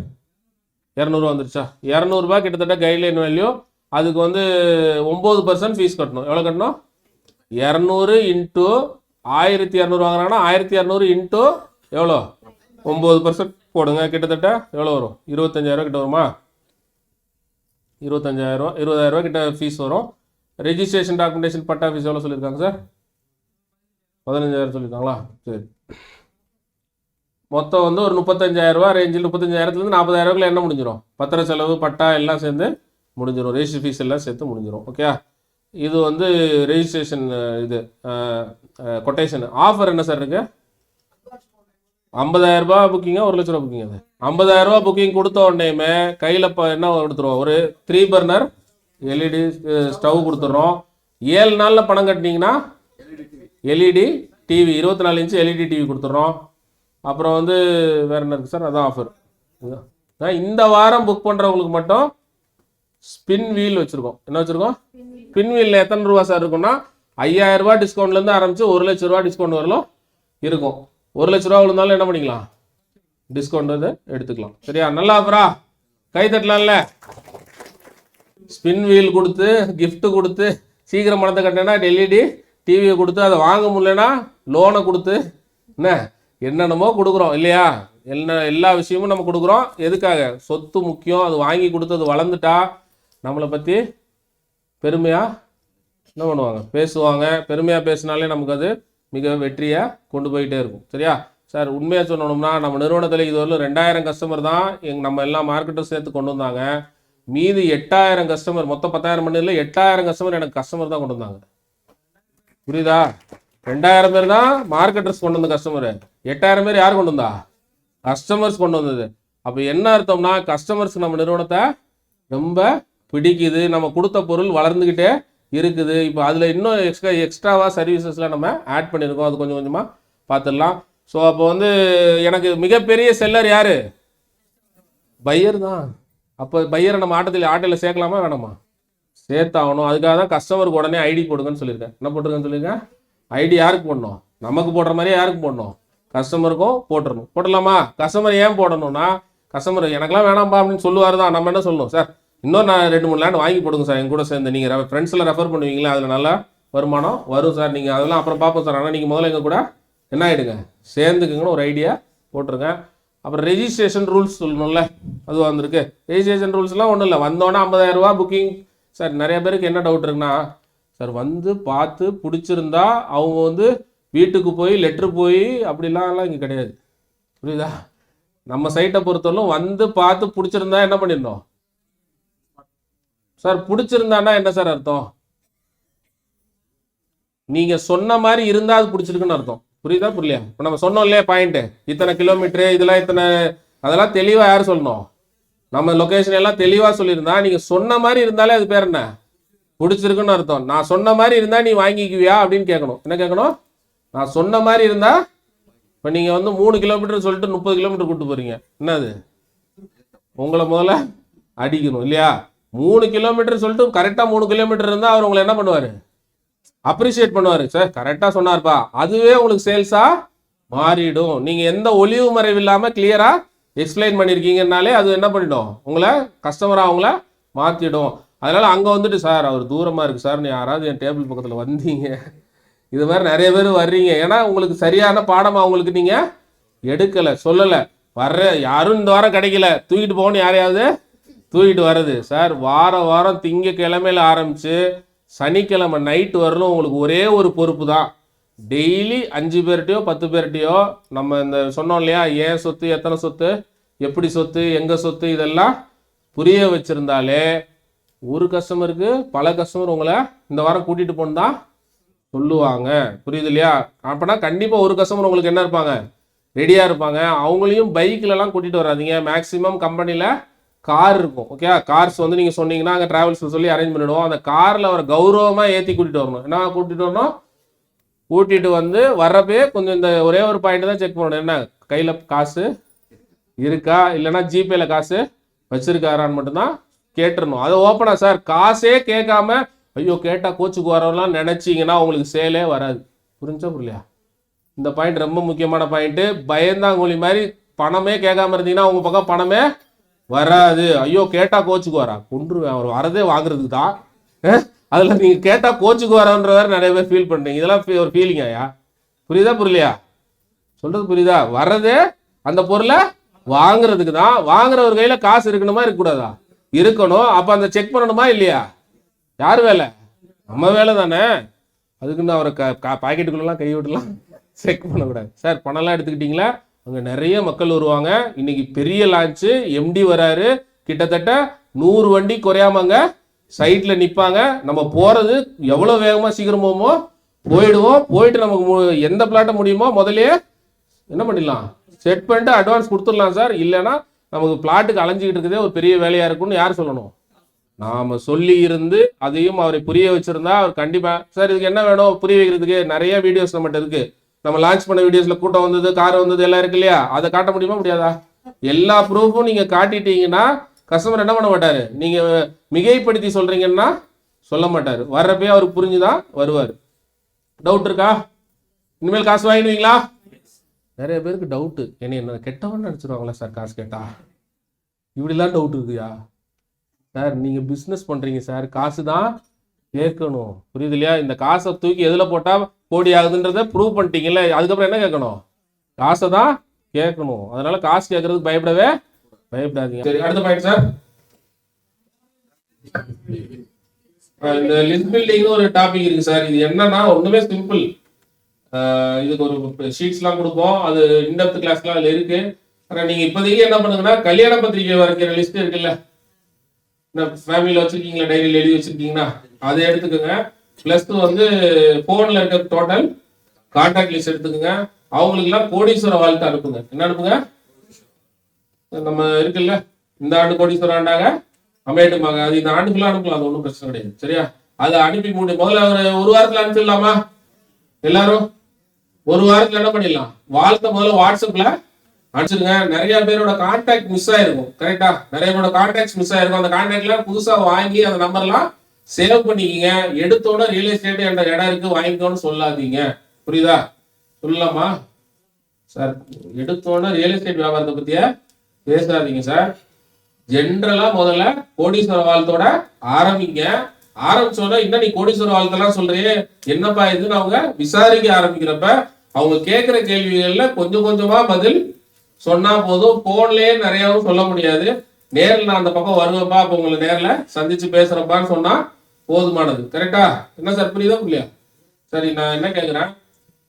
200 வந்துருச்சா? 200 ரூபாய் கிட்டத்தட்ட கைட்லைன் வேல்யூ. அதுக்கு வந்து 9% ஃபீஸ் கட்டணும். எவ்வளோ கட்டணும்? 200 இன்ட்டு 1200 வாங்குறாங்கன்னா 1200 இன்ட்டு எவ்வளோ? 9% போடுங்க. கிட்டத்தட்ட எவ்வளோ வரும்? 25,000 கிட்ட வருமா? 25,000, 20,000 கிட்ட ஃபீஸ் வரும். ரெஜிஸ்ட்ரேஷன் டாக்குமெண்டேஷன் பட்டா ஃபீஸ் எவ்வளோ சொல்லியிருக்காங்க சார்? 15,000 சொல்லியிருக்காங்களா? சரி, மொத்தம் வந்து ஒரு 35,000 ரேஞ்சில், 35,000லேருந்து 40,000 என்ன முடிஞ்சிடும்? பத்திர செலவு, பட்டா எல்லாம் சேர்ந்து முடிஞ்சிடும். ரெஜிஸ்ட்ரேஷன் ஃபீஸ் எல்லாம் சேர்த்து முடிஞ்சிடும். ஓகே, இது வந்து ரெஜிஸ்ட்ரேஷன். இது கொட்டேஷன். ஆஃபர் என்ன சார் இருக்குது? 50,000 ரூபாய் புக்கிங்க, 1 லட்ச ரூபா புக்கிங். அது 50,000 ரூபாய் புக்கிங் கொடுத்த உடனேயுமே கையில் என்ன கொடுத்துருவோம்? ஒரு 3 பர்னர் எல்இடி ஸ்டவ் கொடுத்துட்றோம். 7 நாளில் பணம் கட்டினீங்கன்னா LED TV, 24 inch LED TV கொடுத்துட்றோம். அப்புறம் வந்து வேறு என்ன இருக்குது சார்? அதான் ஆஃபர். இந்த வாரம் புக் பண்ணுறவங்களுக்கு மட்டும் ஸ்பின் வீல் வச்சுருக்கோம். என்ன வச்சுருக்கோம்? ஸ்பின் வீலில் எத்தனை ரூபா சார் இருக்குன்னா 5,000 ரூபா டிஸ்கவுண்ட்லேருந்து ஆரம்பித்து 1 லட்ச ரூபா டிஸ்கவுண்ட் வரலாம் இருக்கும். 1 லட்ச ரூபா விழுந்தாலும் என்ன பண்ணிக்கலாம்? டிஸ்கவுண்ட் வந்து எடுத்துக்கலாம். சரியா? நல்லா ஆஃபரா? கை தட்டலாம்ல? ஸ்பின் வீல் கொடுத்து, கிஃப்ட் கொடுத்து, சீக்கிரம் பணத்தை கட்டினா எல்இடி டிவியை கொடுத்து, அதை வாங்க முடியலன்னா லோனை கொடுத்து, என்னென்னமோ கொடுக்குறோம் இல்லையா? எல்லா விஷயமும் நம்ம கொடுக்குறோம். எதுக்காக? சொத்து முக்கியம். அது வாங்கி கொடுத்து அது வளர்ந்துட்டா நம்மளை பற்றி பெருமையாக என்ன பண்ணுவாங்க? பேசுவாங்க. பெருமையாக பேசினாலே நமக்கு அது மிக வெற்றியாக கொண்டு போயிட்டே இருக்கும். சரியா சார்? உண்மையாக சொல்லணும்னா நம்ம நிறுவனத்தில் இதுவரையிலும் 2,000 கஸ்டமர் தான் நம்ம எல்லா மார்க்கெட்டும் சேர்த்து கொண்டு வந்தாங்க. மீதி 8,000 கஸ்டமர், மொத்தம் 10,000 மணியில் 8,000 கஸ்டமர் எனக்கு கஸ்டமர் தான் கொண்டு வந்தாங்க. புரியுதா? 2,000 பேர் தான் மார்க்கெட்டர்ஸ் கொண்டு வந்த கஸ்டமர். 8,000 பேர் யார் கொண்டு வந்தா? கஸ்டமர்ஸ் கொண்டு வந்தது. அப்போ என்ன அர்த்தம்னா கஸ்டமர்ஸ்க்கு நம்ம நிறுவனத்தை ரொம்ப பிடிக்குது. நம்ம கொடுத்த பொருள் வளர்ந்துக்கிட்டே இருக்குது. இப்போ அதில் இன்னும் எக்ஸ்ட்ராவாக சர்வீசஸ்லாம் நம்ம ஆட் பண்ணியிருக்கோம். அது கொஞ்சம் கொஞ்சமாக பார்த்துடலாம். ஸோ அப்போ வந்து எனக்கு மிகப்பெரிய செல்லர் யார்? பையர் தான். அப்போ பையரை நம்ம ஆட்டையில் சேர்க்கலாமா வேணாமா? சேர்த்தாகணும். அதுக்காக தான் கஸ்டமருக்கு உடனே ஐடி போடுங்கன்னு சொல்லியிருக்கேன். என்ன போட்டுருக்கேன்னு சொல்லியிருக்கேன்? ஐடி யாருக்கு போடணும்? நமக்கு போடுற மாதிரியே யாருக்கு போடணும்? கஸ்டமருக்கும் போட்டுடணும். போடலாமா? கஸ்டமர் ஏன் போடணும்னா, கஸ்டமர் எனக்கெல்லாம் வேணாம்பா அப்படின்னு சொல்லுவார் தான். நம்ம என்ன சொல்லணும், சார் இன்னும் நான் 2-3 லேண்ட் வாங்கி போடுங்க சார் என் கூட சேர்ந்து. நீங்கள் ஃப்ரெண்ட்ஸில் ரெஃபர் பண்ணுவீங்களா, அதில் நல்லா வருமானம் வரும் சார், நீங்கள் அதெல்லாம் அப்புறம் பார்ப்போம் சார், ஆனால் நீங்கள் முதல்ல எங்கள் கூட என்ன ஆகிடுங்க, சேர்ந்துக்குங்கன்னு ஒரு ஐடியா போட்டுருங்க. அப்புறம் ரெஜிஸ்ட்ரேஷன் ரூல்ஸ் சொல்லணும்ல, அது வந்திருக்கு. ரெஜிஸ்ட்ரேஷன் ரூல்ஸ்லாம் ஒன்றும் இல்லை, வந்தோடனே 50,000 ரூபா புக்கிங். சார் நிறைய பேருக்கு என்ன டவுட் இருக்குன்னா, சார் வந்து பார்த்து பிடிச்சிருந்தா அவங்க வந்து வீட்டுக்கு போய் லெட்ரு போய் அப்படிலாம் இங்கே கிடையாது. புரியுதா? நம்ம சைட்டை பொறுத்தவரைக்கும் வந்து பார்த்து பிடிச்சிருந்தா என்ன பண்ணிடணும் சார். பிடிச்சிருந்தான்னா என்ன சார் அர்த்தம்? நீங்க சொன்ன மாதிரி இருந்தா அது பிடிச்சிருக்குன்னு அர்த்தம். புரியுதா புரியலையா? இப்போ நம்ம சொன்னோம் இல்லையா பாயிண்ட், இத்தனை கிலோமீட்டரு இதெல்லாம் இத்தனை, அதெல்லாம் தெளிவா யார் சொல்லணும்? நம்ம லொகேஷன் எல்லாம் தெளிவா சொல்லியிருந்தா, நீங்க சொன்ன மாதிரி இருந்தாலே அது பேர் என்ன, பிடிச்சிருக்குன்னு அர்த்தம். நான் சொன்ன மாதிரி இருந்தா நீ வாங்கிக்குவியா அப்படின்னு கேட்கணும். என்ன கேட்கணும்? நான் சொன்ன மாதிரி இருந்தா. இப்போ நீங்கள் வந்து 3 கிலோமீட்டர் சொல்லிட்டு 30 கிலோமீட்டர் கூப்பிட்டு போறீங்க, என்னது உங்களை முதல்ல அடிக்கணும் இல்லையா? 3 கிலோமீட்டர் சொல்லிட்டு கரெக்டாக 3 கிலோமீட்டர் இருந்தால் அவர் உங்களை என்ன பண்ணுவார், அப்ரிஷியேட் பண்ணுவார். சார் கரெக்டாக சொன்னார்ப்பா, அதுவே உங்களுக்கு சேல்ஸாக மாறிடும். நீங்கள் எந்த ஒளிவு மறைவு இல்லாமல் கிளியராக எக்ஸ்பிளைன் பண்ணியிருக்கீங்கன்னாலே அது என்ன பண்ணிடும், உங்களை கஸ்டமராக அவங்கள மாற்றிடும். அதனால் அங்கே வந்துட்டு சார் அவர் தூரமாக இருக்குது சார், நீ யாராவது என் டேபிள் பக்கத்தில் வந்தீங்க, இது மாதிரி நிறைய பேர் வர்றீங்க. ஏன்னா உங்களுக்கு சரியான பாடமாக அவங்களுக்கு நீங்கள் எடுக்கலை, சொல்லலை. வர்ற யாரும் இந்த வாரம் கிடைக்கல, தூக்கிட்டு போகணும் யாரையாவது தூக்கிட்டு வர்றது. சார் வாரம் திங்கக்கிழமையில ஆரம்பித்து சனிக்கிழமை நைட்டு வரலும் உங்களுக்கு ஒரே ஒரு பொறுப்பு தான். டெய்லி 5 பேர்கிட்டையோ 10 பேர்கிட்டையோ நம்ம இந்த சொன்னோம் இல்லையா, ஏன் சொத்து, எத்தனை சொத்து, எப்படி சொத்து, எங்கே சொத்து, இதெல்லாம் புரிய வச்சுருந்தாலே ஒரு கஸ்டமருக்கு பல கஸ்டமர் உங்களை இந்த வாரம் கூட்டிகிட்டு போன்னு தான் சொல்லுவாங்க. புரியுது இல்லையா? அப்போனா கண்டிப்பாக ஒரு கஸ்டமர் உங்களுக்கு என்ன இருப்பாங்க, ரெடியாக இருப்பாங்க. அவங்களையும் பைக்கிலலாம் கூட்டிகிட்டு வராதிங்க. மேக்ஸிமம் கம்பெனியில் கார் இருக்கும். ஓகே, கார்ஸ் வந்து நீங்கள் சொன்னீங்கன்னா அங்கே ட்ராவல்ஸில் சொல்லி அரேஞ்ச் பண்ணிவிடுவோம். அந்த காரில் அவர் கௌரவமாக ஏற்றி கூட்டிகிட்டு வரணும். என்ன கூட்டிகிட்டு வரணும், கூட்டிகிட்டு வந்து வர்றப்பே கொஞ்சம் இந்த ஒரே ஒரு பாயிண்ட் தான் செக் பண்ணணும். என்ன கையில் காசு இருக்கா, இல்லைன்னா ஜிபேல காசு வச்சிருக்காரான்னு மட்டும்தான் கேட்டுருணும். அதை ஓப்பனா சார் காசே கேட்காம ஐயோ கேட்டால் கோச்சுக்கு வரலாம் நினச்சிங்கன்னா உங்களுக்கு சேலே வராது. புரிஞ்சா புரியலையா? இந்த பாயிண்ட் ரொம்ப முக்கியமான பாயிண்ட்டு. பயந்தாங்கொழி மாதிரி பணமே கேட்காம இருந்தீங்கன்னா உங்கள் பக்கம் பணமே வராது. ஐயோ கேட்டால் கோச்சுக்கு வரா, கொண்டுருவேன், அவர் வரதே வாங்குறதுக்கு தான். அதில் நீங்கள் கேட்டால் கோச்சுக்கு வரன்ற வேறு நிறைய பேர் ஃபீல் பண்ணுறீங்க. இதெல்லாம் ஒரு ஃபீலிங்காயா? புரியுதா புரியலையா? சொல்கிறது புரியுதா? வர்றதே அந்த பொருளை வாங்குறதுக்கு தான். வாங்குற ஒரு கையில் காசு இருக்கணுமா இருக்கக்கூடாதா? இருக்கணும். அப்போ அந்த செக் பண்ணணுமா இல்லையா? யார் வேலை? நம்ம வேலை தானே. அதுக்குன்னு அவரை பாக்கெட்டுக்குள்ளலாம் கை விடலாம் செக் பண்ணக்கூடாது. சார் பணம்லாம் எடுத்துக்கிட்டீங்களா? அங்கே நிறைய மக்கள் வருவாங்க. இன்னைக்கு பெரிய லான்ச்சு, எம்டி வராரு, கிட்டத்தட்ட 100 வண்டி குறையாம அங்கே சைட்டில் நிற்பாங்க. நம்ம போகிறது எவ்வளோ வேகமாக சீக்கிரம் போவோமோ போயிடுவோம். போயிட்டு நமக்கு எந்த பிளாட்டை முடியுமோ முதலே என்ன பண்ணிடலாம், செட் பண்ணிட்டு அட்வான்ஸ் கொடுத்துடலாம் சார். இல்லைன்னா நமக்கு பிளாட்டுக்கு அலைஞ்சிக்கிட்டு இருக்கதே ஒரு பெரிய வேலையாக இருக்கும்னு யார் சொல்லணும்? நாம் சொல்லி இருந்து அதையும் அவரை புரிய வச்சிருந்தா அவர் கண்டிப்பாக சார் இதுக்கு என்ன வேணும் புரிய வைக்கிறதுக்கு நிறைய வீடியோஸ் நம்மகிட்ட இருக்கு. நம்ம லான்ச் பண்ண வீடியோஸ்ல கூட்டம் வந்தது, கார் வந்தது எல்லாம் இருக்கு இல்லையா? அதை காட்ட முடியுமா முடியாதா? எல்லா ப்ரூஃபும் நீங்க காட்டிட்டீங்கன்னா கஸ்டமர் என்ன பண்ண மாட்டாரு. நீங்க மிகைப்படுத்தி சொல்றீங்கன்னா சொல்ல மாட்டாரு. வர்றப்பே அவருக்கு புரிஞ்சுதான் வருவார். டவுட் இருக்கா? இனிமேல் காசு வாங்கிடுவீங்களா? நிறைய பேருக்கு டவுட்டு, என்ன கெட்டவன்னு நினச்சிருவாங்களா சார் காசு கேட்டா? இப்படிலாம் டவுட் இருக்குயா சார்? நீங்கள் பிஸ்னஸ் பண்ணுறீங்க சார், காசு தான் கேட்கணும். புரியுது இல்லையா? இந்த காசை தூக்கி எதில் போட்டால் கோடி ஆகுதுன்றதை ப்ரூவ் பண்ணிட்டீங்கல்ல, அதுக்கப்புறம் என்ன கேட்கணும்? காசை தான் கேட்கணும். அதனால காசு கேட்கறதுக்கு பயப்படாதீங்க. சரி, அடுத்த பாயிண்ட் சார். இந்த லிஸ்ட் பில்டிங் ஒரு டாபிக் இருக்கு சார். இது என்னன்னா ஒண்ணுமே சிம்பிள். இதுக்கு ஒரு ஷீட்ஸ்லாம் கொடுப்போம், அது இன்டெப்த் கிளாஸ்லாம் அதில் இருக்கு. ஆனால் நீங்கள் இப்போதைக்கு என்ன பண்ணுங்கன்னா கல்யாண பத்திரிகை வரைக்கிற லிஸ்ட் இருக்குல்ல, ஃபேமிலியில் வச்சிருக்கீங்களா, டைரியில் எழுதி வச்சிருக்கீங்கன்னா அதை எடுத்துக்கோங்க. பிளஸ் வந்து போன்ல இருக்க டோட்டல் கான்டாக்ட் லிஸ்ட் எடுத்துக்கோங்க. அவங்களுக்குலாம் கோடீஸ்வர வாழ்த்து அனுப்புங்க. என்ன அனுப்புங்க? நம்ம இருக்குல்ல, இந்த ஆண்டு கோடீஸ்வர ஆண்டாங்க அமையட்டுமாங்க, அது இந்த ஆண்டுக்குள்ள அனுப்பலாம், அது ஒன்றும் பிரச்சனை கிடையாது. சரியா? அதை அனுப்பி முதல்ல ஒரு வாரத்தில் அனுப்பிடலாமா? எல்லாரும் ஒரு வாரத்தில் என்ன பண்ணிடலாம், வாழ்த்த முதல்ல வாட்ஸ்அப்ல அனுப்பிச்சிருங்க. நிறைய பேரோட கான்டாக்ட் மிஸ் ஆயிருக்கும். கரெக்டா? நிறைய பேரோட கான்டாக்ட் மிஸ் ஆயிருக்கும். அந்த கான்டாக்ட்ல புதுசா வாங்கி அந்த நம்பர்லாம் சேவ் பண்ணிக்கிங்க. எடுத்தோட ரியல் எஸ்டேட் என்ற இடம் இருக்கு வாங்கிக்கோன்னு சொல்லாதீங்க. புரியுதா? சொல்லலாமா? சார் எடுத்தோன்னா ரியல் எஸ்டேட் வியாபாரத்தை பத்திய பேசாதீங்க சார். ஜென்ரலா முதல்ல கோடீஸ்வர வாழ்த்தோட ஆரம்பிங்க. ஆரம்பிச்சோன்னா இன்னும் நீ கோடீஸ்வர வாழ்த்தெல்லாம் சொல்றியே என்னப்பா இதுன்னு அவங்க விசாரிக்க ஆரம்பிக்கிறப்ப அவங்க கேட்கிற கேள்விகள்ல கொஞ்சம் கொஞ்சமா பதில் சொன்னா போதும். போன்லயே நிறையவும் சொல்ல முடியாது. நேரில் நான் அந்த பக்கம் வருவேன்ப்பா, அப்ப உங்களை நேரில் சந்திச்சு பேசுறப்பான்னு சொன்னா போதுமானது. கரெக்டா? என்ன சார், புரியுதா இல்லையா? சரி, நான் என்ன கேட்குறேன்,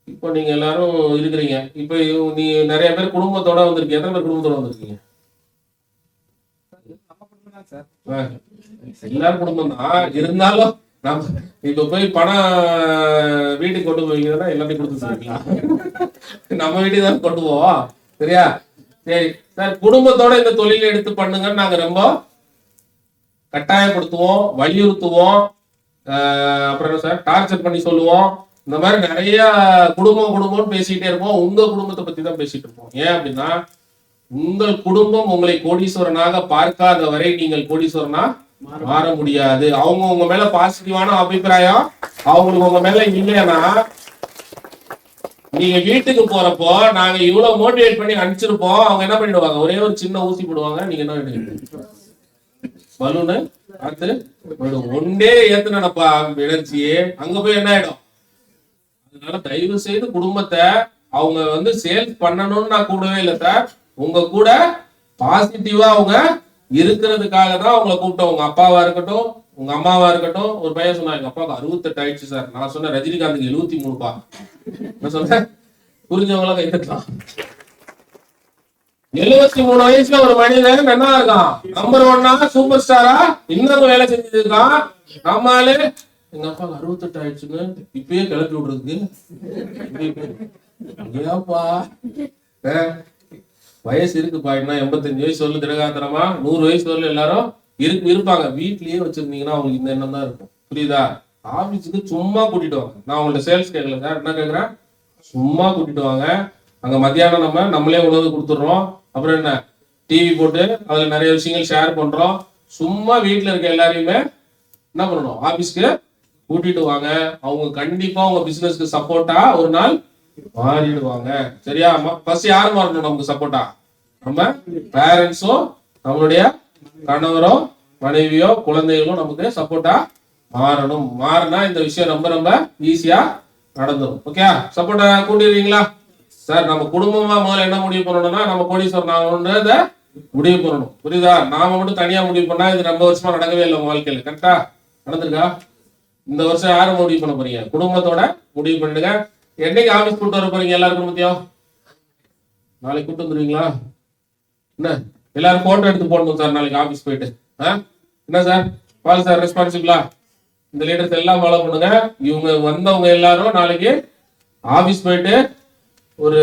இப்போ நீங்க எல்லாரும் இருக்கிறீங்க. இப்போ நீ நிறைய பேர் குடும்பத்தோட வந்திருக்கீங்க. எத்தனை பேர் குடும்பத்தோட வந்திருக்கீங்க? எல்லாரும் குடும்பம் தான். இருந்தாலும் நம்ம இப்ப போய் பணம் வீட்டுக்கு கொண்டு போவீங்கன்னா எல்லாத்தையும் கொடுத்துருக்கீங்களா? நம்ம வீட்டுக்கு தான் கொண்டு போவோம். சரியா? சரி சார், குடும்பத்தோட இந்த தொழிலை எடுத்து பண்ணுங்கன்னு நாங்க ரொம்ப கட்டாயப்படுத்துவோம், வலியுறுத்துவோம். அப்புறம் என்ன சார், டார்ச்சர் பண்ணி சொல்லுவோம். இந்த மாதிரி நிறைய குடும்பம்னு பேசிக்கிட்டே இருப்போம். உங்க குடும்பத்தை பத்தி தான் பேசிட்டு இருப்போம். ஏன் அப்படின்னா, உங்கள் குடும்பம் உங்களை கோடீஸ்வரனாக பார்க்காத வரை நீங்கள் கோடீஸ்வரனா மாற முடியாது. அவங்க உங்க மேல பாசிட்டிவான அபிப்பிராயம் அவங்களுக்கு உங்க மேல இல்லைன்னா, நீங்க வீட்டுக்கு போறப்போ நாங்க இவ்வளவு மோட்டிவேட் பண்ணி அனுப்பிச்சிருப்போம், அவங்க என்ன பண்ணிடுவாங்க, ஒரே ஒரு சின்ன ஊசி போடுவாங்க. நீங்க என்ன பலூனு பார்த்து ஒன்றே ஏத்துனப்பா எனர்ஜியே அங்க போய் என்ன ஆயிடும். அதனால தயவு செய்து குடும்பத்தை அவங்க சேல்ஸ் பண்ணணும்னு நான் கூடவே இல்லை சார். உங்க கூட பாசிட்டிவா அவங்க இருக்கிறதுக்காக தான் அவங்களை கூப்பிட்டோம். உங்க அப்பாவா இருக்கட்டும், உங்க அம்மாவா இருக்கட்டும். ஒரு பையன் சொன்னா எங்க அப்பாவுக்கு 68 ஆயிடுச்சு சார். நான் சொன்னேன் ரஜினிகாந்துக்கு 73பா. நான் சொன்னேன் புரிஞ்சவங்கள கைத்தட்டலாம். 73 வயசுல ஒரு மனிதன் என்ன இருக்கான், நம்பர் 1 சூப்பர் ஸ்டாரா இன்னும் வேலை செஞ்சுட்டு இருக்கான். நம்மாலே எங்க அப்பாவுக்கு 68 ஆயிடுச்சுன்னு இப்பயே கிளப்பி விடுறதுக்கு ஏப்பா வயசு இருக்குப்பா, என்ன 85 வயசு வரல திடகாத்திரமா 100 வயசு வரல எல்லாரும் இருப்பாங்க. வீட்லயே வச்சிருந்தீங்கன்னா அவங்களுக்கு இந்த எண்ணம் தான் இருக்கும். புரியுதா? ஆபீஸுக்கு சும்மா கூட்டிட்டு வாங்க. நான் உங்கள்ட்ட சேல்ஸ் கேட்கல சார், என்ன கேட்கறேன், சும்மா கூட்டிட்டு வாங்க. அங்க மத்தியானம் நம்மளே உணவு கொடுத்துடுறோம். அப்புறம் என்ன, டிவி போட்டு அதுல நிறைய விஷயங்கள் ஷேர் பண்றோம். சும்மா வீட்டுல இருக்க எல்லாரையுமே என்ன பண்ணணும், ஆபீஸ்க்கு கூட்டிட்டு வாங்க. அவங்க கண்டிப்பா உங்க பிசினஸ்க்கு சப்போர்ட்டா ஒரு நாள் மாறிடுவாங்க. சரியா? ஃபர்ஸ்ட் யாரு மாறணும் நமக்கு சப்போர்ட்டா? நம்ம பேரண்ட்ஸோ, நம்மளுடைய கணவரோ, மனைவியோ, குழந்தைகளோ நமக்கு சப்போர்ட்டா மாறணும். மாறினா இந்த விஷயம் ரொம்ப ரொம்ப ஈஸியா நடந்துடும். ஓகே, சப்போர்ட்டா கூட்டிடுவீங்களா சார்? நம்ம குடும்பமா முதல்ல என்ன முடிவு பண்ணணும்னா, நம்ம கோடீஸ்வரன் ஆகணும்ன்றத முடிவு பண்ணணும். புரியுதா? நாம மட்டும் தனியா முடிவு பண்ணா இது 2 வருஷமா நடக்கவே இல்லை உங்க வாழ்க்கையில. கரெக்டா? நடந்திருக்கா? இந்த வருஷம் யாரும் முடிவு பண்ண போறீங்க? குடும்பத்தோட முடிவு பண்ணுங்க. என்னைக்கு ஆபீஸ் கூட்டு வர போறீங்க எல்லாரும் குடும்பத்தையும்? நாளைக்கு கூட்டு வந்துருவீங்களா? என்ன எல்லாரும் போட்டோ எடுத்து போடணும் சார் நாளைக்கு ஆபீஸ் போயிட்டு. என்ன சார் பால் சார் ரெஸ்பான்சிபிளா? இந்த லீடர்ஸ் எல்லாம் ஃபாலோ பண்ணுங்க. இவங்க வந்தவங்க எல்லாரும் நாளைக்கு ஆபீஸ் போயிட்டு ஒரு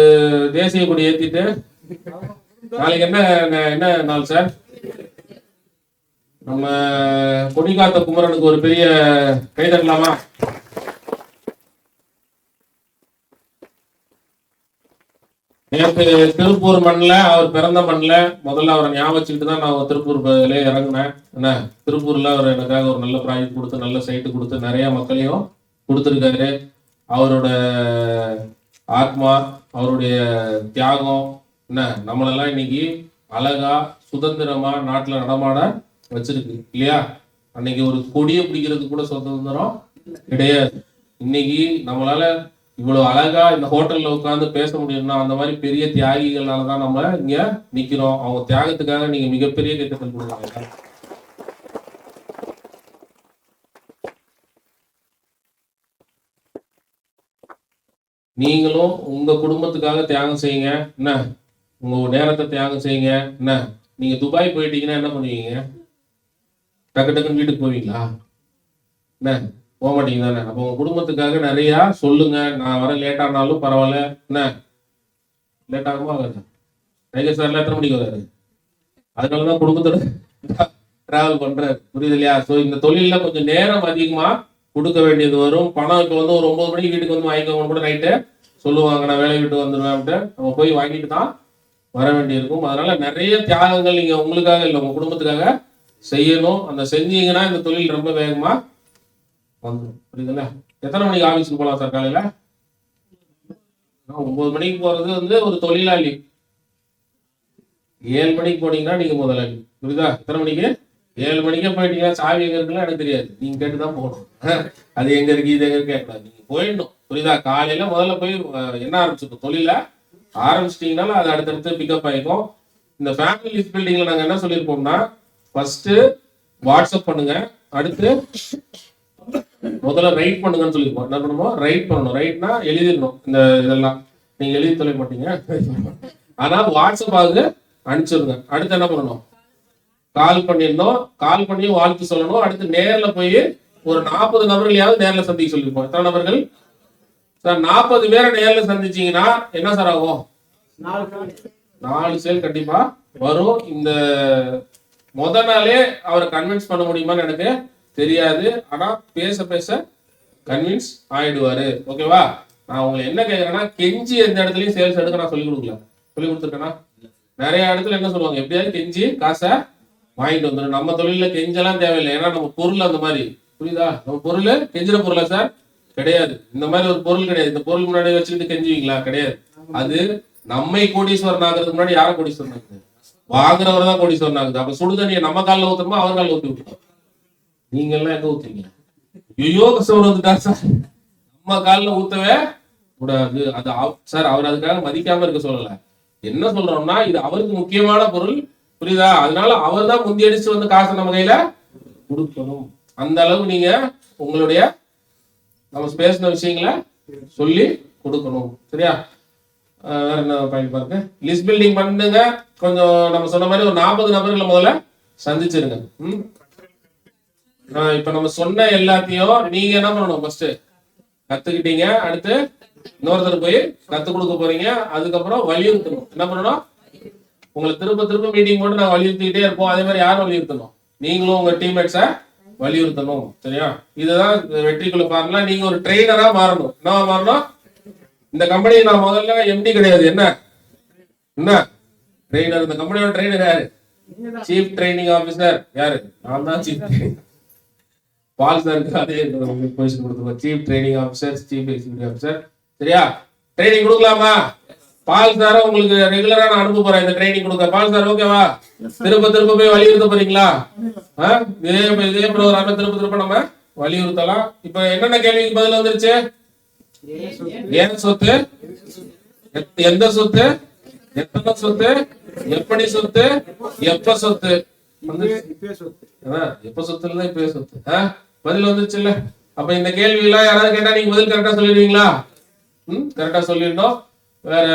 தேசிய கொடி ஏத்திட்டு, நாளைக்கு என்ன நாள் சார்? நம்ம கொடிகாத்த குமரனுக்கு ஒரு பெரிய கை தட்டலாமா? நேற்று திருப்பூர் மண்ணில், அவர் பிறந்த மண்ணில் முதல்ல அவரை ஞாபகம் வச்சுக்கிட்டு தான் நான் திருப்பூர் இறங்கினேன். என்ன திருப்பூர்ல அவர் எனக்காக ஒரு நல்ல ப்ராஜெக்ட் கொடுத்து, நல்ல சைட்டு கொடுத்து, நிறைய மக்களையும் கொடுத்துருக்காரு. அவரோட ஆத்மா, அவருடைய தியாகம் என்ன நம்மளெல்லாம் இன்னைக்கு அழகா சுதந்திரமா நாட்டுல நடமாட வச்சிருக்கு இல்லையா? அன்னைக்கு ஒரு கொடியை பிடிக்கிறதுக்கு கூட சுதந்திரம் கிடையாது. இன்னைக்கு நம்மளால இவ்வளவு அழகா இந்த ஹோட்டல்ல உட்கார்ந்து பேச முடியும்னா அந்த மாதிரி பெரிய தியாகிகள்னாலதான் நம்ம இங்க நிக்கிறோம். அவங்க தியாகத்துக்காக நீங்க மிகப்பெரிய கைத்தட்டல் கொடுங்க. நீங்களும் உங்க குடும்பத்துக்காக தியாகம் செய்யுங்க. என்ன, உங்க நேரத்தை தியாகம் செய்யுங்க. என்ன, நீங்க துபாய் போயிட்டீங்கன்னா என்ன பண்ணுவீங்க? டக்கு டக்குன்னு வீட்டுக்கு போவீங்களா? என்ன, போக மாட்டீங்க தானே? அப்போ உங்க குடும்பத்துக்காக நிறைய சொல்லுங்க. நான் வர லேட் ஆனாலும் பரவாயில்ல. என்ன லேட் ஆகுமா? டைகர் சார்ல எத்தனை மணிக்கு வராரு? அதனாலதான் குடும்பத்தோட டிராவல் பண்றாரு. புரியுது இல்லையா? ஸோ இந்த தொழில கொஞ்சம் நேரம் அதிகமா கொடுக்க வேண்டியது வரும். பணம் இப்போ ஒரு 9 மணிக்கு வீட்டுக்கு வந்து வாங்கிக்கோங்க கூட நைட்டு சொல்லுவாங்க. நான் வேலையை விட்டு வந்துடுவேன். நம்ம போய் வாங்கிட்டு தான் வர வேண்டியிருக்கும். அதனால நிறைய தியாகங்கள் நீங்க உங்களுக்காக இல்லை, உங்க குடும்பத்துக்காக செய்யணும். அந்த செஞ்சீங்கன்னா இந்த தொழில் ரொம்ப வேகமா வந்துடும். புரியுதுல்ல? எத்தனை மணிக்கு ஆபீஸ்க்கு போகலாம் சார் காலையில? 9 மணிக்கு போறது வந்து ஒரு தொழிலாளி, 7 மணிக்கு போனீங்கன்னா நீங்க முதலாளி. புரியுதா? எத்தனை மணிக்கு? 7 மணிக்கே போயிட்டீங்கன்னா சாவி எங்க இருக்குன்னு எனக்கு தெரியாது, நீங்க கேட்டுதான் போகணும். அது எங்க இருக்கு இது எங்க இருக்கு கேட்கக்கூடாது, நீங்க போயிடணும். புரியுதா? காலையில முதல்ல போய் என்ன ஆரம்பிச்சிருக்கோம், தொழில ஆரம்பிச்சிட்டீங்கன்னாலும் அது அடுத்தடுத்து பிக்கப் ஆயிக்கும். இந்த ஃபேமிலி லிஸ்ட் பில்டிங்ல நாங்க என்ன சொல்லியிருப்போம்னா, ஃபர்ஸ்ட் வாட்ஸ்அப் பண்ணுங்க, அடுத்து முதல்ல ரைட் பண்ணுங்கன்னு சொல்லியிருப்போம். என்ன பண்ணணும்? ரைட் பண்ணணும். ரைட்னா எழுதிடணும். இந்த இதெல்லாம் நீங்க எழுதி தொலை மாட்டீங்க, ஆனா வாட்ஸ்அப் ஆகுது அனுப்பிச்சிருங்க. அடுத்து என்ன பண்ணணும்? கால் பண்ணிடணும். கால் பண்ணி வாழ்த்து சொல்லணும். அடுத்து நேர்ல போய் ஒரு 40 நபர்களையாவது நேர்ல சந்திக்க சொல்லியிருப்போம். எத்தனை நபர்கள் சார்? 40 பேரை நேர்ல சந்திச்சீங்கன்னா என்ன சார் ஆகும்? 4 சேல் கண்டிப்பா வரும். இந்த முத நாளே அவரை கன்வின்ஸ் பண்ண முடியுமான்னு எனக்கு தெரியாது, ஆனா பேச பேச கன்வின்ஸ் ஆயிடுவாரு. ஓகேவா? நான் உங்களை என்ன கேட்கறேன்னா, கெஞ்சி எந்த இடத்துலயும் சேல்ஸ் எடுக்க நான் சொல்லி கொடுக்கல. சொல்லி கொடுத்துருக்கேன்னா நிறைய இடத்துல என்ன சொல்லுவாங்க, எப்படியாவது கெஞ்சி காசை வாங்கிட்டு வந்துடும். நம்ம தொழில கெஞ்செல்லாம் தேவையில்லை, ஏன்னா நம்ம பொருள் அந்த மாதிரி. புரியுதா? நம்ம பொருள் கெஞ்சிற பொருளா சார்? கிடையாது. இந்த மாதிரி ஒரு பொருள் கிடையாது. இந்த பொருள் முன்னாடி வச்சுக்கிட்டு கெஞ்சுவீங்களா? கிடையாது. அது நம்மை கோடீஸ்வரன் ஆகிறதுக்கு முன்னாடி யார கோடீஸ்வரன் ஆகுது? வாங்குறவர் தான் கோடீஸ்வரன் ஆகுது. அப்ப சுடுதண்ணியை நம்ம காலில் ஊத்துறோமா அவர் காலில் ஊத்தி விட்டுருக்கோம்? நீங்க எல்லாம் எங்க ஊத்துறீங்க? ஐயோ கஷ்டம் வந்துட்டா சார், நம்ம காலில் ஊத்தவே கூடாது. அது சார் அவர் அதுக்காக மதிக்காம இருக்க சொல்லல. என்ன சொல்றோம்னா, இது அவருக்கு முக்கியமான பொருள். புரியுதா? அதனால அவர் தான் முந்தி அடிச்சு வந்து காசை நம்ம கையில கொடுக்கணும். அந்த அளவுக்கு நீங்க உங்களுடைய நம்ம பேசின விஷயங்களை சொல்லி கொடுக்கணும். சரியா? வேற என்ன பாயிண்ட் பாருங்க. லிஸ்ட் பில்டிங் பண்ணுங்க. கொஞ்சம் நம்ம சொன்ன மாதிரி ஒரு 40 நபர்களை முதல்ல சந்திச்சிருங்க. இப்ப நம்ம சொன்ன எல்லாத்தையும் நீங்க என்ன பண்ணணும்? ஃபர்ஸ்ட் கத்துக்கிட்டீங்க, அடுத்து இன்னொருத்தர் போய் கத்து கொடுக்க போறீங்க. அதுக்கப்புறம் வலியுறுத்தணும். என்ன பண்ணணும்? உங்களை திரும்ப திரும்ப மீட்டிங் போட்டு நான் வலியுறுத்திக்கிட்டே இருப்போம். அதே மாதிரி யாரும் வலியுறுத்தணும்? நீங்களும் உங்க டீம்மேட்ஸை வலியுறுத்தணும். சரியா? இதுதான் வெற்றிக்குள்ள பாருங்களா. நீங்க ஒரு ட்ரெயினரா மாறணும். என்ன மாறணும்? இந்த கம்பெனி நான் முதல்ல எம்டி கிடையாது, என்ன என்ன ட்ரெயினர். இந்த கம்பெனியோட ட்ரெயினர் யாரு? Chief training officer. யாரு? நான் தான் சீஃப் ட்ரைனிங். பால் சாருக்கு அதே பொசிஷன் கொடுத்துருக்கோம், chief training officer, chief executive officer. சரியா? ட்ரைனிங் கொடுக்கலாமா? பால் சார உங்களுக்கு ரெகுலரா நான் அனுப்ப போறேன் இந்த ட்ரைனிங் கொடுக்க. பால் சார் ஓகேவா? திரும்ப திரும்ப போய் வலியுறுத்த போறீங்களா? இதே ப்ரோக்ராம திரும்ப திரும்ப நம்ம வலியுறுத்தலாம். இப்ப என்னென்ன கேள்விக்கு பதில் வந்துருச்சு? ஏன் சொத்து, எந்த சொத்து, எத்தனை சொத்து, எப்படி சொத்து, எப்ப சொத்து. எப்ப சொத்து இல்ல இப்ப சொத்து. பதில் வந்துருச்சு இல்ல? அப்ப இந்த கேள்வி எல்லாம் யாராவது கேட்டா நீங்க பதில் கரெக்டா சொல்லிடுவீங்களா? கரெக்டா சொல்லிடணும். வேற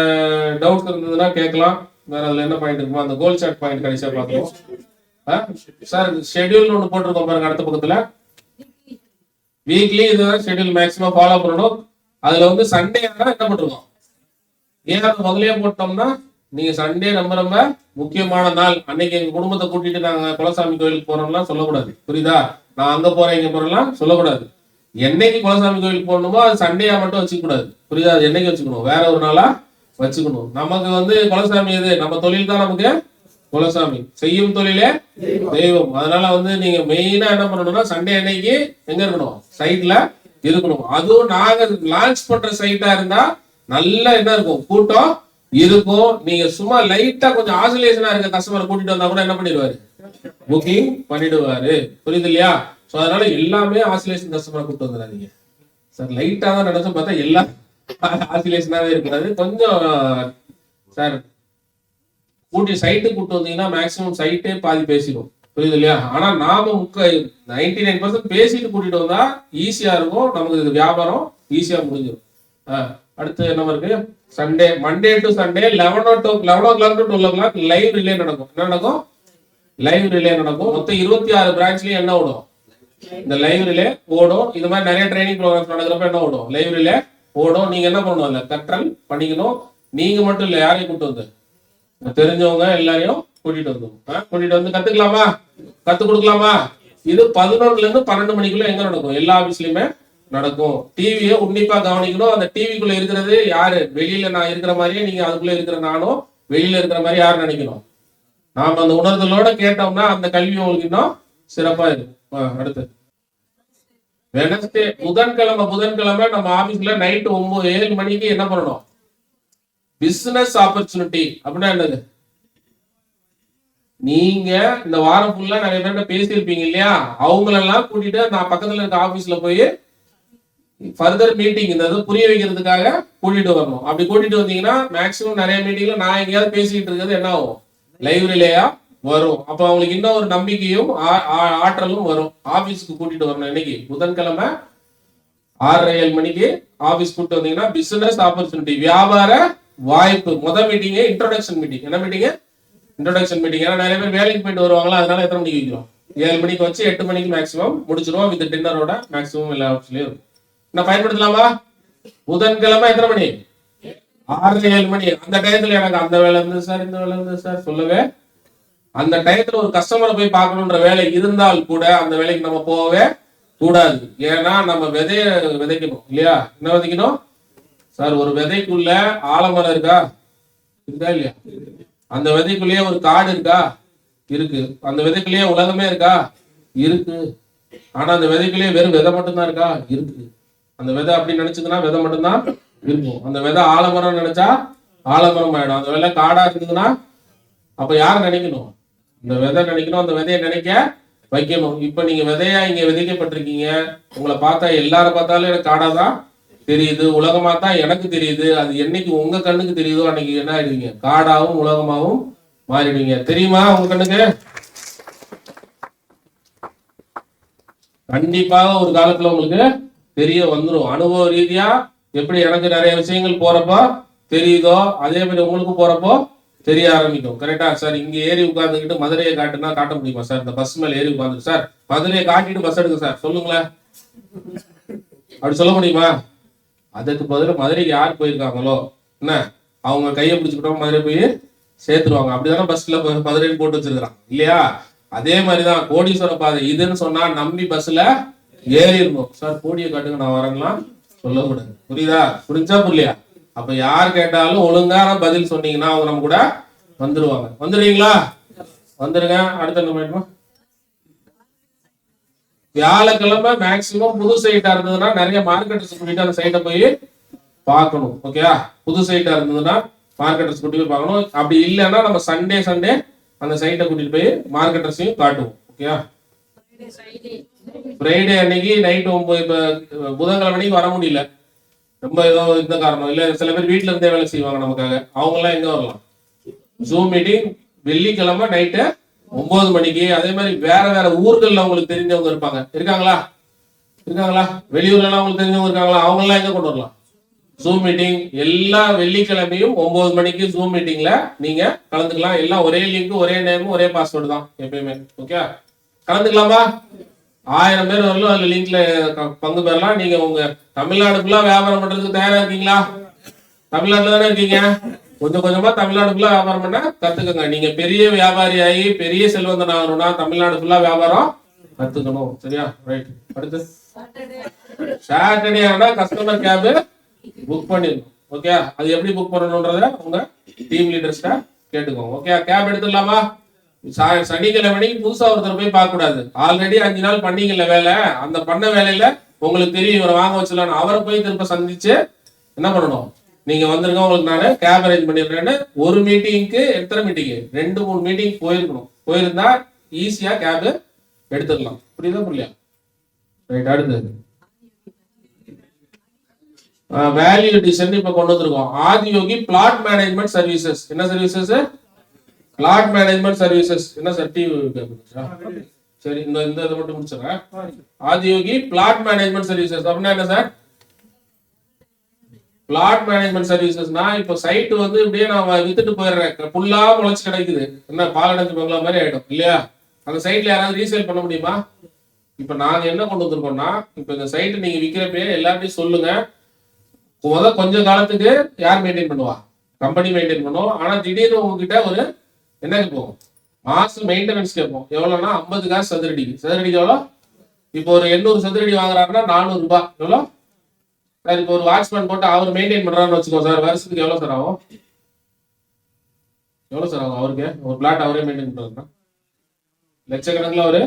டவுட்ஸ் இருந்ததுன்னா கேட்கலாம். வேற அதுல என்ன பாயிண்ட் இருக்குமோ அந்த கோல் சார்ட் பாயிண்ட் கடைசியா பார்க்கலாம். சார் ஷெட்யூல் ஒன்று போட்டிருக்கோம் பாருங்க அடுத்த பக்கத்துல. வீக்லி இதுதான் ஷெட்யூல் மேக்ஸிமம் ஃபாலோ பண்ணணும். அதுல வந்து சண்டே என்ன பண்ணிருக்கோம்? ஏன் முதலே போட்டோம்னா, நீங்க சண்டே ரொம்ப ரொம்ப முக்கியமான நாள். அன்னைக்கு எங்க குடும்பத்தை கூட்டிட்டு நாங்க குலசாமி கோயிலுக்கு போறோம்லாம் சொல்லக்கூடாது. புரியுதா? நான் அங்க போறேன் இங்க போறேன்லாம் சொல்லக்கூடாது. என்னைக்கு குலசாமி கோயிலுக்கு போகணுமோ அது சண்டேயா மட்டும் வச்சுக்க கூடாது. புரியுதா? அது என்னைக்கு வச்சுக்கணும்? வேற ஒரு நாளா வச்சுக்கணும். நமக்கு வந்து குலசாமி எது? நம்ம தொழில் தான் நமக்கு குலசாமி. செய்யும் தொழிலே தெய்வம். அதனால வந்து நீங்க மெயினா என்ன பண்ணணும்னா, சண்டே அன்னைக்கு எங்க இருக்கணும்? சைட்ல இருக்கணும். அதுவும் நாங்க லான்ச் பண்ற சைட்டா இருந்தா நல்லா என்ன இருக்கும்? கூட்டம் இருக்கும். நீங்க சும்மா லைட்டா கொஞ்சம் ஆசிலேஷனா இருக்க கஸ்டமரை கூட்டிட்டு வந்தா கூட என்ன பண்ணிடுவாரு? புக்கிங் பண்ணிடுவாரு. புரியுது இல்லையா? சோ அதனால எல்லாமே ஆசிலேஷன் கஸ்டமரை கூப்பிட்டு வந்துடாதீங்க சார். லைட்டா தான் நினைச்சோம், பார்த்தா எல்லாம் ஆசிலேஷனாவே இருக்காது. கொஞ்சம் சார் கூட்டி சைட்டு கூப்பிட்டு வந்தீங்கன்னா மேக்சிமம் சைட்டே பாதி பேசிடும். புரியுது இல்லையா? ஆனா நாம 99% பேசிட்டு கூட்டிட்டு வந்தா ஈஸியா இருக்கும். நமக்கு இது வியாபாரம் ஈஸியா முடிஞ்சிடும். அடுத்து என்ன இருக்கு? Sunday, Monday to Sunday 11 o'clock to 12 o'clock live relay நடக்கும். என்ன நடக்கும்? லைவ் ரிலே நடக்கும். மொத்தம் 26 பிரான்ச்லயும் என்ன ஓடும்? இந்த லைவ் ரிலே ஓடும். இது மாதிரி நிறைய ட்ரைனிங் ப்ரோக்ராம்ஸ் நடக்கிறப்ப என்ன ஓடும்? லைவ் ரிலே ஓடும். நீங்க என்ன பண்ணணும்? இல்ல கற்றல் பண்ணிக்கணும். நீங்க மட்டும் இல்ல, யாரையும் கூட்டு வந்து தெரிஞ்சவங்க எல்லாரையும் கூட்டிட்டு வந்து கத்துக்கலாமா? கத்து கொடுக்கலாமா? இது 11 இருந்து 12 மணிக்குள்ள எங்க நடக்கும்? எல்லா ஆபீஸ்லயுமே நடக்கும். டிவியை உன்னிப்பா கவனிக்கணும். அந்த டிவிக்குள்ள இருக்கிறது யாரு? வெளியில நான் இருக்கிற மாதிரியே நீங்க அதுக்குள்ள இருக்கிற நானும் வெளியில இருக்கிற மாதிரி யாரு நினைக்கணும்? நாம அந்த உணர்தலோட கேட்டோம்னா அந்த கல்வி உங்களுக்கு இன்னும் சிறப்பா இருக்கும். அடுத்து வெனஸ்டே, புதன்கிழமை நம்ம ஆபீஸ்ல நைட்டு 7 மணிக்கு என்ன பண்ணணும்? பிசினஸ் ஆப்பர்ச்சுனிட்டி அப்படின்னா என்னது? நீங்க இந்த வாரம் ஃபுல்லா நிறைய பேர்கிட்ட பேசியிருப்பீங்க இல்லையா, அவங்களெல்லாம் கூட்டிட்டு நான் பக்கத்துல இருக்க ஆபீஸ்ல போய் ஃபர்தர் மீட்டிங் இந்த புரிய வைக்கிறதுக்காக கூட்டிட்டு வரணும். அப்படி கூட்டிட்டு வந்தீங்கன்னா மேக்சிமம் நிறைய மீட்டிங்ல நான் எங்கேயாவது பேசிக்கிட்டு இருக்கிறது என்ன ஆகும், லைவ்ரிலேயா வரும். அப்ப அவங்களுக்கு இன்னும் ஒரு நம்பிக்கையும் ஆற்றலும் வரும். ஆபீஸ்க்கு கூட்டிட்டு வரணும். இன்னைக்கு புதன்கிழமை 6:30 மணிக்கு ஆபீஸ் கூட்டிட்டு வந்தீங்கன்னா பிசினஸ் ஆப்பர்ச்சுனிட்டி, வியாபார வாய்ப்பு. முதல் மீட்டிங் இன்ட்ரோடக்ஷன் மீட்டிங். என்ன மீட்டிங்? Introduction meeting. ஏன்னா நிறைய பேர் வேலைக்கு போயிட்டு வருவாங்களா, அதனால எத்தனை மணிக்கு வைக்கிறோம்? 7 மணிக்கு வச்சு 8 மணிக்கு மேக்ஸிமம் முடிச்சிருவோம். வித் டின்னரோட மேக்ஸிமம் எல்லா ஆப்ஷன்லயும் இருக்கும். நான் பயன்படுத்தலாமா? புதன்கிழமை எத்தனை மணி? 6:30 மணி. அந்த டயத்துல எனக்கு அந்த வேலை இருந்தது சார், இந்த வேலை இருந்தது சார் சொல்லவே, அந்த டயத்துல ஒரு கஸ்டமரை போய் பார்க்கணுன்ற வேலை இருந்தால் கூட அந்த வேலைக்கு நம்ம போகவே கூடாது. ஏன்னா நம்ம விதைய விதைக்கணும் இல்லையா? என்ன விதைக்கணும் சார்? ஒரு விதைக்குள்ள ஆலமரம் இருக்கா இல்லையா? அந்த விதைக்குள்ளேயே ஒரு காடு இருக்கா? இருக்கு. அந்த விதைக்குள்ளேயே உலகமே இருக்கா? இருக்கு. ஆனா அந்த விதைக்குள்ளேயே வெறும் விதை மட்டும்தான் இருக்கா? இருக்கு. அந்த விதை அப்படி நினைச்சதுன்னா விதை மட்டும்தான் இருக்கும். அந்த விதை ஆலமரம் நினைச்சா ஆலமரம் ஆயிடும். அந்த விதை காடா இருந்ததுன்னா அப்ப யார நினைக்கணும்? இந்த விதை நினைக்கணும். அந்த விதையை நினைக்க வைக்கணும். இப்ப நீங்க விதையா இங்க விதைக்கப்பட்டிருக்கீங்க. உங்களை பார்த்தா எல்லாரும் பார்த்தாலும் எனக்கு காடாதான் தெரியுது, உலகமா தான் எனக்கு தெரியுது. அது என்னைக்கு உங்க கண்ணுக்கு தெரியுதோ அன்னைக்கு என்ன ஆயிடுவீங்க? காடாவும் உலகமாவும் மாறிடுவீங்க. தெரியுமா உங்க கண்ணுக்கு? கண்டிப்பாக ஒரு காலத்துல உங்களுக்கு தெரிய வந்துடும். அனுபவ ரீதியா எப்படி எனக்கு நிறைய விஷயங்கள் போறப்போ தெரியுதோ அதே மாதிரி உங்களுக்கு போறப்போ தெரிய ஆரம்பிக்கும். கரெக்டா சார்? இங்க ஏறி உட்கார்ந்துக்கிட்டு மதுரையை காட்டுனா காட்ட முடியுமா சார்? இந்த பஸ் மேல ஏறி உட்கார்ந்து சார் மதுரையை காட்டிட்டு பஸ் எடுங்க சார் சொல்லுங்களேன், அப்படி சொல்ல முடியுமா? அதுக்கு பதில் மதுரைக்கு யார் போயிருக்காங்களோ என்ன அவங்க கையை பிடிச்சுக்கிட்டோம் மதுரை போய் சேர்த்துருவாங்க. அப்படிதானே பஸ்ல மதுரைன்னு போட்டு வச்சிருக்காங்க இல்லையா? அதே மாதிரிதான் கோடீஸ்வர பாதை. இதுன்னு சொன்னா நம்பி பஸ்ல ஏறிடணும். சார் கோடியை காட்டுங்க நான் வரேங்களாம் சொல்லக்கூடாது. புரியுதா? புரிஞ்சா புரியலையா? அப்ப யார் கேட்டாலும் ஒழுங்கான பதில் சொன்னீங்கன்னா அவங்க நம்ம கூட வந்துருவாங்க. வந்துடுவீங்களா? வந்துருங்க. அடுத்த என்ன? வியாழக்கிழமை மேக்சிமம் புது சைட்டா இருந்ததுன்னா நிறைய மார்க்கெட்டர்ஸ் கூட்டிட்டு அந்த சைட்டை போய் பார்க்கணும். ஓகேயா? புது சைட்டா இருந்ததுன்னா மார்க்கெட்டர்ஸ் கூட்டிட்டு போய் பார்க்கணும். அப்படி இல்லைன்னா நம்ம சண்டே அந்த சைட்டை கூட்டிட்டு போய் மார்க்கெட்டர்ஸையும் காட்டுவோம். ஓகேயா? ஃப்ரைடே அன்னைக்கு நைட் 9 இப்ப புதன்கிழமை அன்னைக்கு வர முடியல, ரொம்ப ஏதோ இந்த காரணம் இல்ல. சில பேர் வீட்டுல இருந்தே வேலை செய்வாங்க நமக்காக. அவங்க எல்லாம் எங்க வரலாம்? ஜூம் மீட்டிங் வெள்ளிக்கிழமை நைட்டு 9 மணிக்கு. அதே மாதிரி வேற ஊர்கள்ல உங்களுக்கு தெரிஞ்சவங்க இருக்காங்களா? வெளியூர்ல எல்லாம் உங்களுக்கு தெரிஞ்சவங்க இருக்காங்களா? அவங்க எல்லாம் எங்க கொண்டு வரலாம்? ஜூம் மீட்டிங் எல்லா வெள்ளிக்கிழமையும் 9 மணிக்கு ஜூம் மீட்டிங்ல நீங்க கலந்துக்கலாம். எல்லாம் ஒரே லிங்க், ஒரே நேம், ஒரே பாஸ்வேர்டு தான் எப்பயுமே. ஓகே? கலந்துக்கலாமா? 1000 பேர் வரலாம் அதுல லிங்க்ல பங்கு பெறலாம். நீங்க உங்க தமிழ்நாடுக்குள்ள வியாபாரம் பண்றதுக்கு தயாரா இருக்கீங்களா? தமிழ்நாட்டுல தானே இருக்கீங்க. கொஞ்சம் கொஞ்சமா தமிழ்நாடுக்குள்ள வியாபாரம் பண்ண கத்துக்கங்க. நீங்க பெரிய வியாபாரி ஆகி பெரிய செல்வந்தன் ஆகணும்னா தமிழ்நாடு ஃபுல்லா வியாபாரம் கத்துக்கணும். சரியா? ரைட். அடுத்து சாட்டர்டே ஆனா கஸ்டமர் கேப் புக் பண்ணிடணும். ஓகே? அது எப்படி புக் பண்ணணும்ன்றத உங்க டீம் லீடர்ஸ்ட கேட்டுக்கோங்க. ஓகே? கேப் எடுத்துடலாமா? சனிக்கிழமை புதுசா ஒருத்தர் போய் பார்க்க கூடாது. ஆல்ரெடி 5 நாள் பண்ணீங்கல்ல வேலை, அந்த பண்ண வேலையில உங்களுக்கு தெரியும் இவரை வாங்க வச்சிடலாம். அவரை போய் திரும்ப சந்திச்சு என்ன பண்ணணும்? நீங்க வந்துருங்க, உங்களுக்கு நான் கேப் அரேஞ்ச் பண்ணிடுறேன்னு. ஒரு மீட்டிங்க்கு எத்தனை மீட்டிங்? 2-3 மீட்டிங் போயிருக்கணும். போயிருந்தா ஈஸியா கேப் எடுத்துடலாம். புரியுதா புரியலையா? ரைட். அடுத்தது வேல்யூ அடிஷன் இப்ப கொண்டு வந்திருக்கோம். Adiyogi plot management services. என்ன சர்வீசஸ்? Plot management services. என்ன சார் டிவி? சரி, இந்த இதை மட்டும் முடிச்சிடறேன். ஆதியோகி பிளாட் மேனேஜ்மெண்ட் சர்வீசஸ் அப்படின்னா என்ன சார்? பிளாட் மேனேஜ்மெண்ட் சர்வீசஸ்னா இப்போ சைட் வந்து இப்படியே நான் வித்துட்டு போயிடுறேன், புல்லா முளைச்சு கிடைக்குது, என்ன பாலடைஞ்சு பங்களா மாதிரி ஆயிடும் இல்லையா? அந்த சைட்ல யாராவது ரீசேல் பண்ண முடியுமா? இப்ப நாங்க என்ன கொண்டு வந்திருக்கோம்னா, இப்ப இந்த சைட் நீங்க விற்கிறப்ப எல்லாத்தையும் சொல்லுங்க. கொஞ்ச காலத்துக்கு யார் மெயின்டைன் பண்ணுவா? கம்பெனி மெயின்டைன் பண்ணுவோம். ஆனா திடீர்னு உங்ககிட்ட ஒரு என்ன கேட்போம்? மாசம் மெயின்டெனன்ஸ் கேட்போம். எவ்வளவுனா 50 காசு சதுரடிக்கு. சதுரடிக்கு எவ்வளோ? இப்போ ஒரு 800 சதுரடி வாங்குறாருன்னா 400 ரூபாய். எவ்வளோ சார்? இப்போ ஒரு வாட்ச்மேன் போட்டு அவர் மெயின்டைன் பண்றாருன்னு வச்சுக்கோ சார், வருஷத்துக்கு எவ்வளவு சார் ஆகும்? அவருக்கு ஒரு பிளாட் அவரே மெயின்டைன் பண்றாருன்னா லட்சக்கணக்கில் அவரு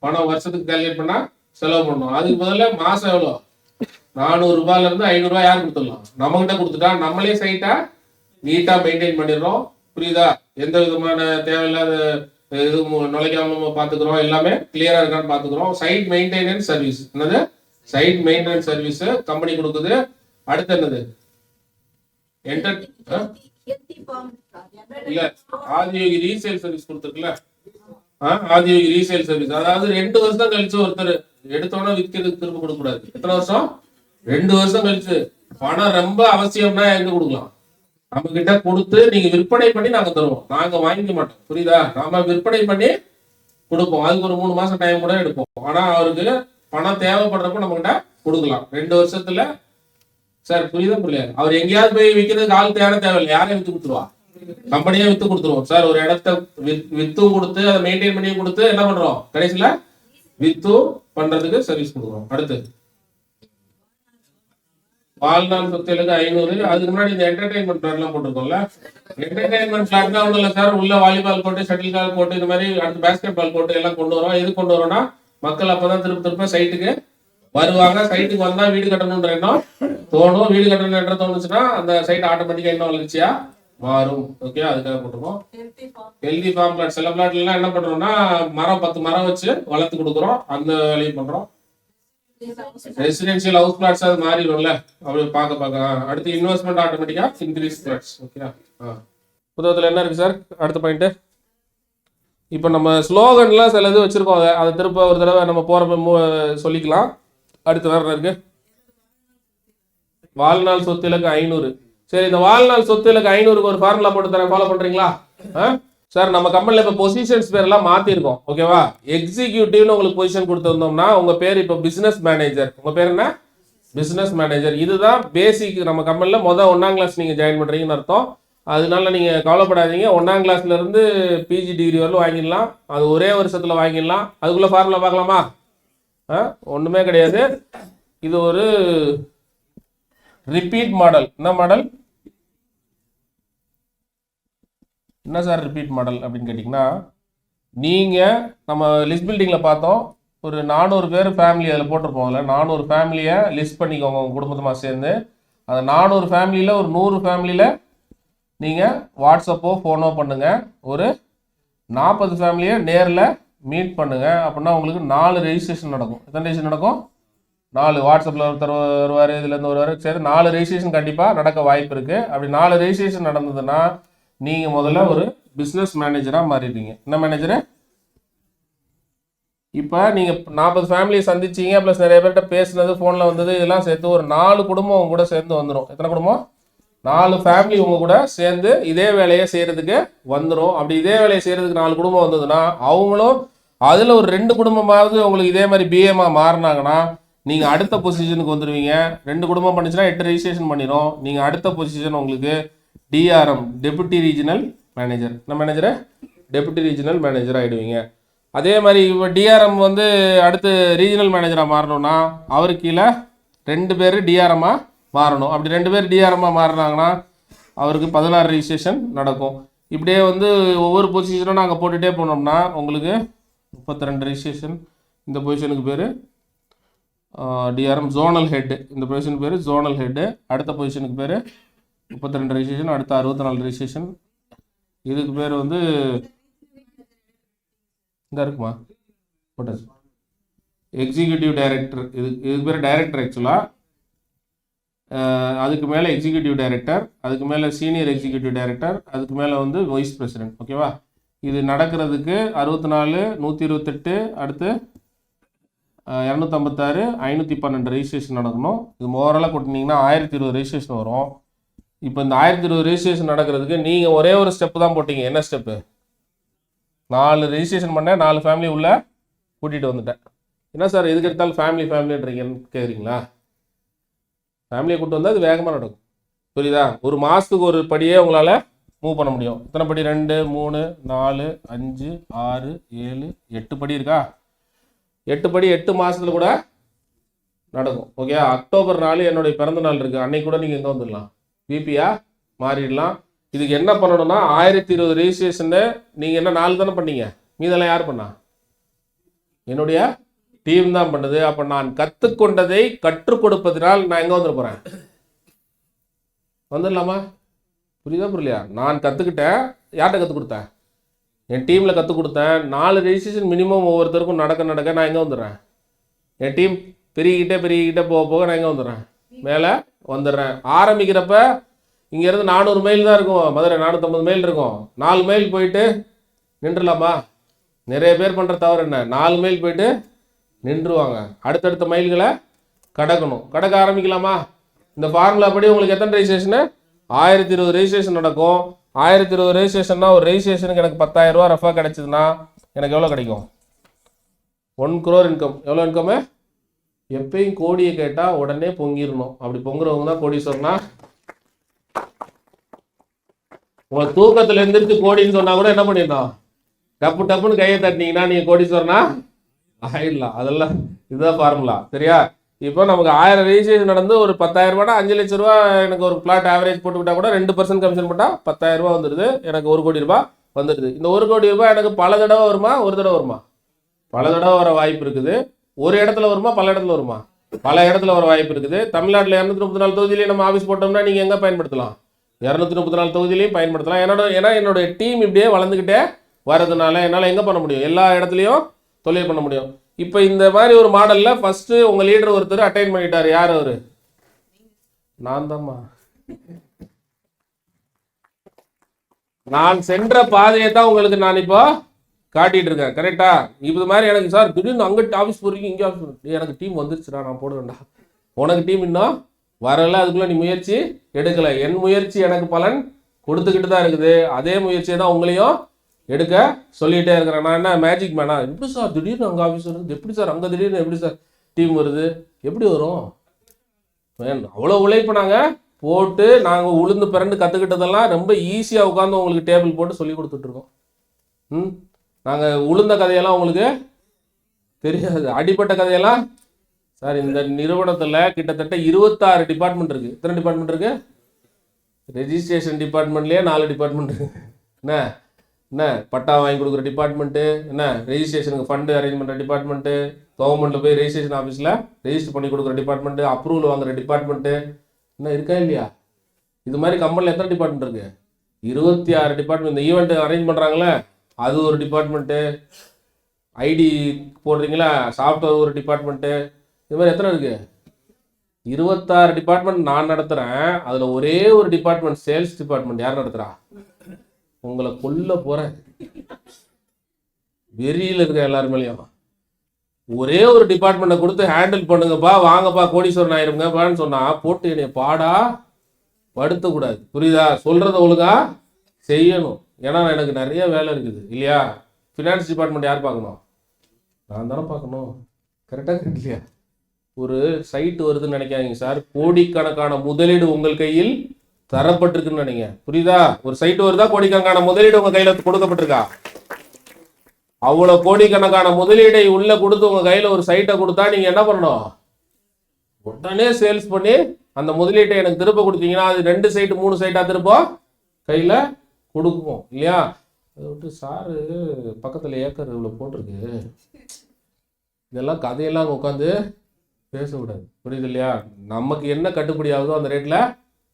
பணம் வருஷத்துக்கு கால்குலேட் பண்ணா செலவு பண்ணணும். அதுக்கு முதல்ல மாசம் எவ்வளோ? 400 ரூபாயில இருந்து 500 ரூபாய் யார் கொடுத்துடலாம்? நம்ம கிட்ட கொடுத்துட்டா நம்மளே சைட்டா நீட்டா மெயின்டைன் பண்ணிடுறோம். புரியுதா? எந்த விதமான தேவையில்லாத எதுவும் நுழைக்காம நம்ம பாத்துக்கிறோம். எல்லாமே கிளியரா இருக்கான்னு பாத்துக்கிறோம். Site maintenance service. என்னது? சைட் மெயின்டெனன்ஸ் சர்வீஸ் கம்பெனி கொடுக்குது. அடுத்து என்னது? இல்ல, ஆதியோகி ரீசேல் சர்வீஸ் கொடுத்துருக்குல்ல. ஆதியோகி ரீசேல் சர்வீஸ், அதாவது 2 வருஷம் கழிச்சு ஒருத்தர் எடுத்தோன்னா விற்கிறதுக்கு திரும்ப கொடுக்க கூடாது. எத்தனை வருஷம்? 2 வருஷம் கழிச்சு. பணம் ரொம்ப அவசியம்னா எங்க கொடுக்கலாம்? நம்ம கிட்ட கொடுத்து நீங்க விற்பனை பண்ணி நாங்க தருவோம். நாங்க வாங்கிக்க மாட்டோம். புரியுதா? நாம விற்பனை பண்ணி கொடுப்போம். அதுக்கு ஒரு 3 மாசம் டைம் கூட எடுப்போம். ஆனா அவருக்கு பணம் தேவைப்படுறப்ப நம்ம கிட்ட கொடுக்கலாம். 2 வருஷத்துல. சார் புரியுதா? புரியல. அவர் எங்கேயாவது போய் விற்கிறதுக்கு ஆள் தேவையில்லை. யாரையும் வித்து கொடுத்துருவா? கம்பெனியே வித்து கொடுத்துருவோம். சார் ஒரு இடத்த வித்தும் கொடுத்து அதை மெயின்டைன் பண்ணி கொடுத்து என்ன பண்றோம்? கடைசியில வித்து பண்றதுக்கு சர்வீஸ் கொடுக்குறோம். அடுத்து வாழ்நாள் சொத்துகளுக்கு 500. அதுக்கு முன்னாடி இந்த என்டர்டைன்மெண்ட் பிளான் எல்லாம் போட்டிருக்கோம்ல. என்டர்டைன்மெண்ட் பிளான் தான் ஒன்றும் இல்லை சார். உள்ள வாலிபால் போட்டு, ஷட்டில் கால் போட்டு, இந்த மாதிரி அடுத்து பேஸ்கெட் பால் போட்டு எல்லாம் கொண்டு வரோம். எது கொண்டு வரோம்னா மக்கள் அப்பதான் திருப்ப சைட்டுக்கு வருவாங்க. சைட்டுக்கு வந்தா வீடு கட்டணும்ன்ற எண்ணம் தோணும். வீடு கட்டணும் எண்ணம் தோணுச்சுன்னா அந்த சைட் ஆட்டோமேட்டிக்கா இன்னும் வளர்ச்சியா மாறும். ஓகே, அதுக்காக போட்டுருக்கோம். Healthy farm plot. சில பிளாட்ல எல்லாம் என்ன பண்றோம்னா மரம் 10 மரம் வச்சு வளர்த்து கொடுக்குறோம். அந்த வேலையும் பண்றோம். ரெசிடென்ஷியல் ஹவுஸ் பிளாட்ஸ் அது மாறிடும்ல, அப்படி பார்க்க. அடுத்து இன்வெஸ்ட்மெண்ட் ஆட்டோமேட்டிக்கா இன்க்ரீஸ் பிளாட்ஸ். ஓகே, புத்தகத்துல என்ன இருக்கு சார்? அடுத்த பாயிண்ட். இப்போ நம்ம ஸ்லோகன்லாம் சில இது வச்சிருக்கோம். அதை திருப்ப ஒரு தடவை நம்ம போறப்ப சொல்லிக்கலாம். அடுத்து வேற இருக்கு. வாழ்நாள் சொத்து இலக்கு 500. சரி, இந்த வாழ்நாள் சொத்து இலக்கு 500க்கு ஒரு ஃபார்முலா போட்டு தரேன். ஃபாலோ பண்றீங்களா? சார் நம்ம கம்பெனில இப்போ பொசிஷன்ஸ் பேர் எல்லாம் மாத்திருக்கோம். ஓகேவா? எக்ஸிக்யூட்டிவ்னு உங்களுக்கு பொசிஷன் கொடுத்துருந்தோம்னா உங்க பேர் இப்போ பிசினஸ் மேனேஜர். உங்க பேர் என்ன? Business manager. இதுதான் பேசிக். நம்ம கம்பெனில 1ஆம் கிளாஸ் நீங்க ஜாயின் பண்றீங்கன்னு அர்த்தம். அதனால நீங்க கவலைப்படாதீங்க. 1ஆம் கிளாஸ்ல இருந்து பிஜி டிகிரி வரலும் வாங்கிடலாம். அது ஒரே வருஷத்துல வாங்கிடலாம். அதுக்குள்ள ஃபார்முலா பார்க்கலாமா? ஒண்ணுமே கிடையாது. இது ஒரு ரிப்பீட் மாடல். என்ன மாடல்? என்ன சார் ரிப்பீட் மாடல் அப்படின்னு கேட்டிங்கன்னா, நீங்கள் நம்ம லிஸ்ட் பில்டிங்கில் பார்த்தோம், ஒரு 400 பேர் ஃபேமிலி அதில் போட்டிருப்போம். அதில் 400 ஃபேமிலியை லிஸ்ட் பண்ணிக்கோங்க உங்கள் குடும்பமாக சேர்ந்து. அந்த 400 ஃபேமிலியில் ஒரு 100 ஃபேமிலியில் நீங்கள் வாட்ஸ்அப்போ ஃபோனோ பண்ணுங்கள். ஒரு 40 ஃபேமிலியை நேரில் மீட் பண்ணுங்கள். அப்படின்னா உங்களுக்கு 4 ரெஜிஸ்ட்ரேஷன் நடக்கும். எத்தனை ரெஜிஸ்ட்ரேஷன் நடக்கும்? 4. வாட்ஸ்அப்பில் ஒருத்தர் வருவார், இதுலேருந்து வருவார், சரி 4 ரெஜிஸ்ட்ரேஷன் கண்டிப்பாக நடக்க வாய்ப்பு இருக்குது. அப்படி 4 ரெஜிஸ்ட்ரேஷன் நடந்ததுன்னா நீங்கள் முதல்ல ஒரு பிஸ்னஸ் மேனேஜராக மாறிடுவீங்க. என்ன மேனேஜரு? இப்போ நீங்கள் 40 ஃபேமிலியை சந்திச்சிங்க, ப்ளஸ் நிறைய பேர்கிட்ட பேசுனது, ஃபோனில் வந்தது, இதெல்லாம் சேர்த்து ஒரு 4 குடும்பம் உங்க கூட சேர்ந்து வந்துடும். எத்தனை குடும்பம்? 4 ஃபேமிலி உங்க கூட சேர்ந்து இதே வேலையை செய்கிறதுக்கு வந்துடும். அப்படி இதே வேலையை செய்கிறதுக்கு 4 குடும்பம் வந்ததுன்னா அவங்களும் அதில் ஒரு 2 குடும்பமாவது உங்களுக்கு இதே மாதிரி பிஏமாக மாறினாங்கன்னா நீங்கள் அடுத்த பொசிஷனுக்கு வந்துடுவீங்க. 2 குடும்பம் பண்ணிச்சுன்னா 8 ரெஜிஸ்ட்ரேஷன் பண்ணிடும். நீங்கள் அடுத்த பொசிஷன் உங்களுக்கு டிஆர்எம், டெபுட்டி ரீஜனல் மேனேஜர். என்ன மேனேஜரு? டெபுட்டி ரீஜனல் மேனேஜர் ஆகிடுவீங்க. அதே மாதிரி இப்போ டிஆர்எம் வந்து அடுத்து ரீஜனல் மேனேஜராக மாறணும்னா அவருக்கு கீழே 2 பேர் டிஆர்எம்மாக மாறணும். அப்படி 2 பேர் டிஆர்எம்மாக மாறினாங்கன்னா அவருக்கு 16 ரெஜிஸ்ட்ரேஷன் நடக்கும். இப்படியே வந்து ஒவ்வொரு பொசிஷனும் நாங்கள் போட்டுகிட்டே போனோம்னா உங்களுக்கு 32 ரெஜிஸ்ட்ரேஷன். இந்த பொசிஷனுக்கு பேர் டிஆர்எம் ஜோனல் ஹெட்டு. இந்த பொசிஷனுக்கு பேர் ஜோனல் ஹெட்டு. அடுத்த பொசிஷனுக்கு பேர் 32 ரெஜிஸ்ட்ரேஷன். அடுத்த 64 ரெஜிஸ்ட்ரேஷன். இதுக்கு பேர் வந்து இந்த இருக்குமா போட்டாச்சு, எக்ஸிக்யூட்டிவ் டைரக்டர். இதுக்கு பேர் டைரக்டர் ஆக்சுவலாக. அதுக்கு மேலே எக்ஸிக்யூட்டிவ் டைரக்டர், அதுக்கு மேலே சீனியர் எக்ஸிக்யூட்டிவ் டைரக்டர், அதுக்கு மேலே வந்து வைஸ் பிரசிடென்ட். ஓகேவா? இது நடக்கிறதுக்கு 64, 128, அடுத்து 256, 512 ரெஜிஸ்ட்ரேஷன் நடக்கணும். இது ஓவராலாக கொட்டினீங்கன்னா 1020 ரெஜிஸ்ட்ரேஷன் வரும். இப்போ இந்த 1020 ரெஜிஸ்ட்ரேஷன் நடக்கிறதுக்கு நீங்கள் ஒரே ஒரு ஸ்டெப்பு தான் போட்டீங்க. என்ன ஸ்டெப்பு? 4 ரெஜிஸ்ட்ரேஷன் பண்ணேன், 4 ஃபேமிலி உள்ள கூட்டிகிட்டு வந்துட்டேன். என்ன சார் எதுக்கு எடுத்தாலும் ஃபேமிலின்றீங்கன்னு கேட்குறீங்களா? ஃபேமிலியை கூப்பிட்டு வந்தால் அது வேகமாக நடக்கும். புரியுதா? ஒரு மாதத்துக்கு ஒரு படியே உங்களால் மூவ் பண்ண முடியும். எத்தனை படி? 2, 3, 4, 5, 6, 7, 8 படி இருக்கா? 8 படி 8 மாதத்துல கூட நடக்கும். ஓகே, அக்டோபர் 4 என்னுடைய பிறந்த நாள் இருக்குது. அன்னைக்கு கூட நீங்கள் எங்கே வந்துடலாம், பிபியா மாறிடலாம். இதுக்கு என்ன பண்ணணும்னா 1020 ரெஜிஸ்ட்ரேஷன் நீங்கள் என்ன 4 தானே பண்ணீங்க, மீதெல்லாம் யார் பண்ணா? என்னுடைய டீம் தான் பண்ணுது. அப்போ நான் கற்றுக்கொண்டதை கற்றுக் கொடுப்பதனால் நான் எங்கே வந்துட போகிறேன்? வந்துடலாமா? புரியுதா புரியலையா? நான் கற்றுக்கிட்டேன். யார்கிட்ட கற்றுக் கொடுத்தேன்? என் டீமில் கற்றுக் கொடுத்தேன். 4 ரெஜிஸ்ட்ரேஷன் மினிமம் ஒவ்வொருத்தருக்கும் நடக்க நான் எங்கே வந்துடுறேன்? என் டீம் பெருகிக்கிட்டே போக போக நான் எங்கே வந்துடுறேன்? மேலே வந்துடுறேன். ஆரம்பிக்கிறப்ப இங்கேருந்து 400 மைல் தான் இருக்கும், மதுரை 450 மைல் இருக்கும். 4 மைல் போயிட்டு நின்றுலாமா? நிறைய பேர் பண்ணுற தவறு என்ன? 4 மைல் போயிட்டு நின்றுவாங்க. அடுத்தடுத்த மைல்களை கடக்கணும். கடக்க ஆரம்பிக்கலாமா? இந்த ஃபார்முலா படி உங்களுக்கு எத்தனை ரெஜிஸ்ட்ரேஷனு? 1020 ரெஜிஸ்ட்ரேஷன் நடக்கும். 1020 ரெஜிஸ்ட்ரேஷன்னா ஒரு ரெஜிஸ்ட்ரேஷனுக்கு எனக்கு 10,000 ரூபா ரஃபாக கிடைச்சதுன்னா எனக்கு எவ்வளோ கிடைக்கும்? 1 crore இன்கம். எவ்வளோ இன்கம்மு? எப்பயும் கோடியை கேட்டால் உடனே பொங்கிடணும். அப்படி பொங்குறவங்க தான் கோடீஸ்வரனா. உங்களை தூக்கத்தில் எந்திரிச்சு கோடின்னு சொன்னா கூட என்ன பண்ணிடணும்? டப்புன்னு கையை தட்டினீங்கன்னா நீங்கள் கோடீஸ்வரனா ஆயிடலாம். அதெல்லாம் இதுதான் ஃபார்முலா. சரியா? இப்போ நமக்கு 1000 ரெஜிஸ்ட்ரேஷன் நடந்து ஒரு 10,000 ரூபாய் 5 லட்ச ரூபா எனக்கு ஒரு பிளாட் ஆவரேஜ் போட்டுக்கிட்டா கூட 2% கமிஷன் போட்டால் 10,000 ரூபா வந்துடுது. எனக்கு 1 கோடி ரூபாய் வந்துடுது. இந்த 1 கோடி ரூபாய் எனக்கு பல தடவை வருமா? ஒரு தடவை வருமா? பல தடவை வர வாய்ப்பு இருக்குது. ஒரு இடத்துல வருமா? பல இடத்துல வருமா? பல இடத்துல வர வாய்ப்பு இருக்குது. தமிழ்நாட்டில் 234 தொகுதியிலையும் நம்ம ஆஃபீஸ் போட்டோம்னா நீங்கள் எங்கே பயன்படுத்தலாம்? 234 தொகுதியிலையும் பயன்படுத்தலாம். ஏன்னா என்னோட டீம் இப்படியே வளர்ந்துக்கிட்டே வரதுனால என்னால் எங்கே பண்ண முடியும்? எல்லா இடத்துலையும் தொழில் பண்ண முடியும். இப்போ இந்த மாதிரி ஒரு மாடலில் ஃபஸ்ட்டு உங்கள் லீடர் ஒருத்தர் அட்டைன் பண்ணிட்டார். யார் அவர்? நான் தான்மா. நான் சென்ற பாதையை தான் உங்களுக்கு நான் இப்போ காட்டிட்டு இருக்கேன். கரெக்டா? இது மாதிரி எனக்கு சார் திடீர்னு அங்கிட்டு ஆஃபீஸ் போறீங்க, இங்கே ஆஃபீஸ், எனக்கு டீம் வந்துருச்சுடா, நான் போடுவேன்டா. உனக்கு டீம் இன்னும் வரல, அதுக்குள்ள நீ முயற்சி எடுக்கலை. என் முயற்சி எனக்கு பலன் கொடுத்துக்கிட்டு தான் இருக்குது. அதே முயற்சியை தான் உங்களையும் எடுக்க சொல்லிகிட்டே இருக்கிறேன். நான் என்ன மேஜிக் மேனா? எப்படி சார் திடீர்னு அங்கே ஆஃபீஸ் வருது? எப்படி சார் அங்கே திடீர்னு எப்படி சார் டீம் வருது? எப்படி வரும்? அவ்வளோ உழைப்பு நாங்கள் போட்டு நாங்கள் உளுந்து பிறண்டு கற்றுக்கிட்டதெல்லாம் ரொம்ப ஈஸியாக உட்காந்து உங்களுக்கு டேபிள் போட்டு சொல்லி கொடுத்துட்ருக்கோம். நாங்கள் உளுந்த கதையெல்லாம் உங்களுக்கு தெரியாது. அடிப்பட்ட கதையெல்லாம் சார் இந்த நிறுவனத்தில் கிட்டத்தட்ட 26 டிபார்ட்மெண்ட் இருக்குது. எத்தனை டிபார்ட்மெண்ட் இருக்குது? ரெஜிஸ்ட்ரேஷன் டிபார்ட்மெண்ட்லேயே 4 டிபார்ட்மெண்ட் இருக்குது. என்ன பட்டா வாங்கி கொடுக்குற டிபார்ட்மெண்ட்டு, என்ன ரெஜிஸ்ட்ரேஷனுக்கு ஃபண்டு அரேஞ்ச் பண்ணுற டிபார்ட்மெண்ட்டு, கவர்மெண்ட்டில் போய் ரெஜிஸ்ட்ரேஷன் ஆஃபீஸில் ரெஜிஸ்டர் பண்ணி கொடுக்குற டிபார்ட்மெண்ட்டு, அப்ரூவல் வாங்குற டிபார்ட்மெண்ட்டு, என்ன இருக்கா இல்லையா? இது மாதிரி கம்பெனியில் எத்தனை டிபார்ட்மெண்ட் இருக்குது? 26 டிபார்ட்மெண்ட். இந்த ஈவெண்ட் அரேஞ்ச் பண்ணுறாங்களே அது ஒரு டிபார்ட்மெண்ட்டு, ஐடி போடுறீங்களா சாஃப்ட்வேர் ஒரு டிபார்ட்மெண்ட்டு, இது மாதிரி எத்தனை இருக்குது? 26 டிபார்ட்மெண்ட் நான் நடத்துகிறேன். அதில் ஒரே ஒரு டிபார்ட்மெண்ட் சேல்ஸ் டிபார்ட்மெண்ட். யார் நடத்துகிறா? உங்களை கொல்ல போகிறேன். வெறியில் இருக்க எல்லாருமேலையும் ஒரே ஒரு டிபார்ட்மெண்ட்டை கொடுத்து ஹேண்டில் பண்ணுங்கப்பா, வாங்கப்பா கோடீஸ்வரன் ஆயிருங்கப்பான்னு சொன்னால் போட்டு என்னைய பாடா படுத்தக்கூடாது. புரியுதா? சொல்கிறத ஒழுங்கா செய்யணும். ஏன்னா எனக்கு நிறைய வேலை இருக்குது இல்லையா? ஃபினான்ஸ் டிபார்ட்மெண்ட் யார் பார்க்கணும்? நான் தானே பார்க்கணும். கரெக்டாக இல்லையா? ஒரு சைட்டு வருதுன்னு நினைக்காதீங்க சார். கோடிக்கணக்கான முதலீடு உங்கள் கையில் தரப்பட்டிருக்குன்னு நினைங்க. புரியுதா? ஒரு சைட்டு வருதா, கோடிக்கணக்கான முதலீடு உங்கள் கையில் கொடுக்கப்பட்டிருக்கா? அவ்வளோ கோடிக்கணக்கான முதலீடை உள்ள கொடுத்து உங்கள் கையில் ஒரு சைட்டை கொடுத்தா நீங்கள் என்ன பண்ணணும்? உடனே சேல்ஸ் பண்ணி அந்த முதலீட்டை எனக்கு திருப்ப கொடுத்தீங்கன்னா அது 2 சைட்டு 3 சைட்டாக திருப்ப கையில் கொடுக்கும் இல்லையா? அதை விட்டு சாரு பக்கத்தில் ஏக்கர் இவ்வளோ போட்டிருக்கு, இதெல்லாம் கதையெல்லாம் அங்கே உட்காந்து பேசக்கூடாது. புரியுது இல்லையா? நமக்கு என்ன கட்டுப்படி ஆகுதோ அந்த ரேட்டில்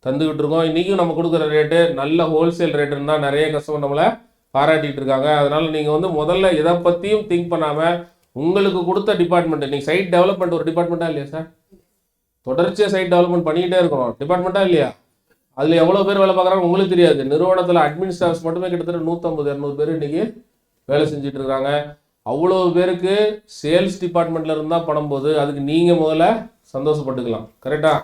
தந்துக்கிட்டு இருக்கோம். இன்றைக்கும் நம்ம கொடுக்குற ரேட்டு நல்ல ஹோல்சேல் ரேட்டுன்னு தான் நிறைய கஸ்டமர் நம்மளை பாராட்டிகிட்டு இருக்காங்க. அதனால் நீங்கள் முதல்ல எதை பற்றியும் திங்க் பண்ணாமல் உங்களுக்கு கொடுத்த டிபார்ட்மெண்ட்டு, நீங்கள் சைட் டெவலப்மெண்ட் ஒரு டிபார்ட்மெண்ட்டாக இல்லையா சார்? தொடர்ச்சியாக சைட் டெவலப்மெண்ட் பண்ணிக்கிட்டே இருக்கணும். டிபார்ட்மெண்ட்டாக இல்லையா? அதில் எவ்வளோ பேர் வேலை பார்க்குறாங்க உங்களுக்கு தெரியாது. நிறுவனத்தில் அட்மின் ஸ்டாஃப்ஸ் மட்டுமே கிட்டத்தட்ட 150-200 பேர் இன்றைக்கி வேலை செஞ்சுட்டு இருக்காங்க. அவ்வளோ பேருக்கு சேல்ஸ் டிபார்ட்மெண்ட்டில் இருந்தால் பணம் போகுது. அதுக்கு நீங்கள் முதல்ல சந்தோஷப்பட்டுக்கலாம். கரெக்டாக?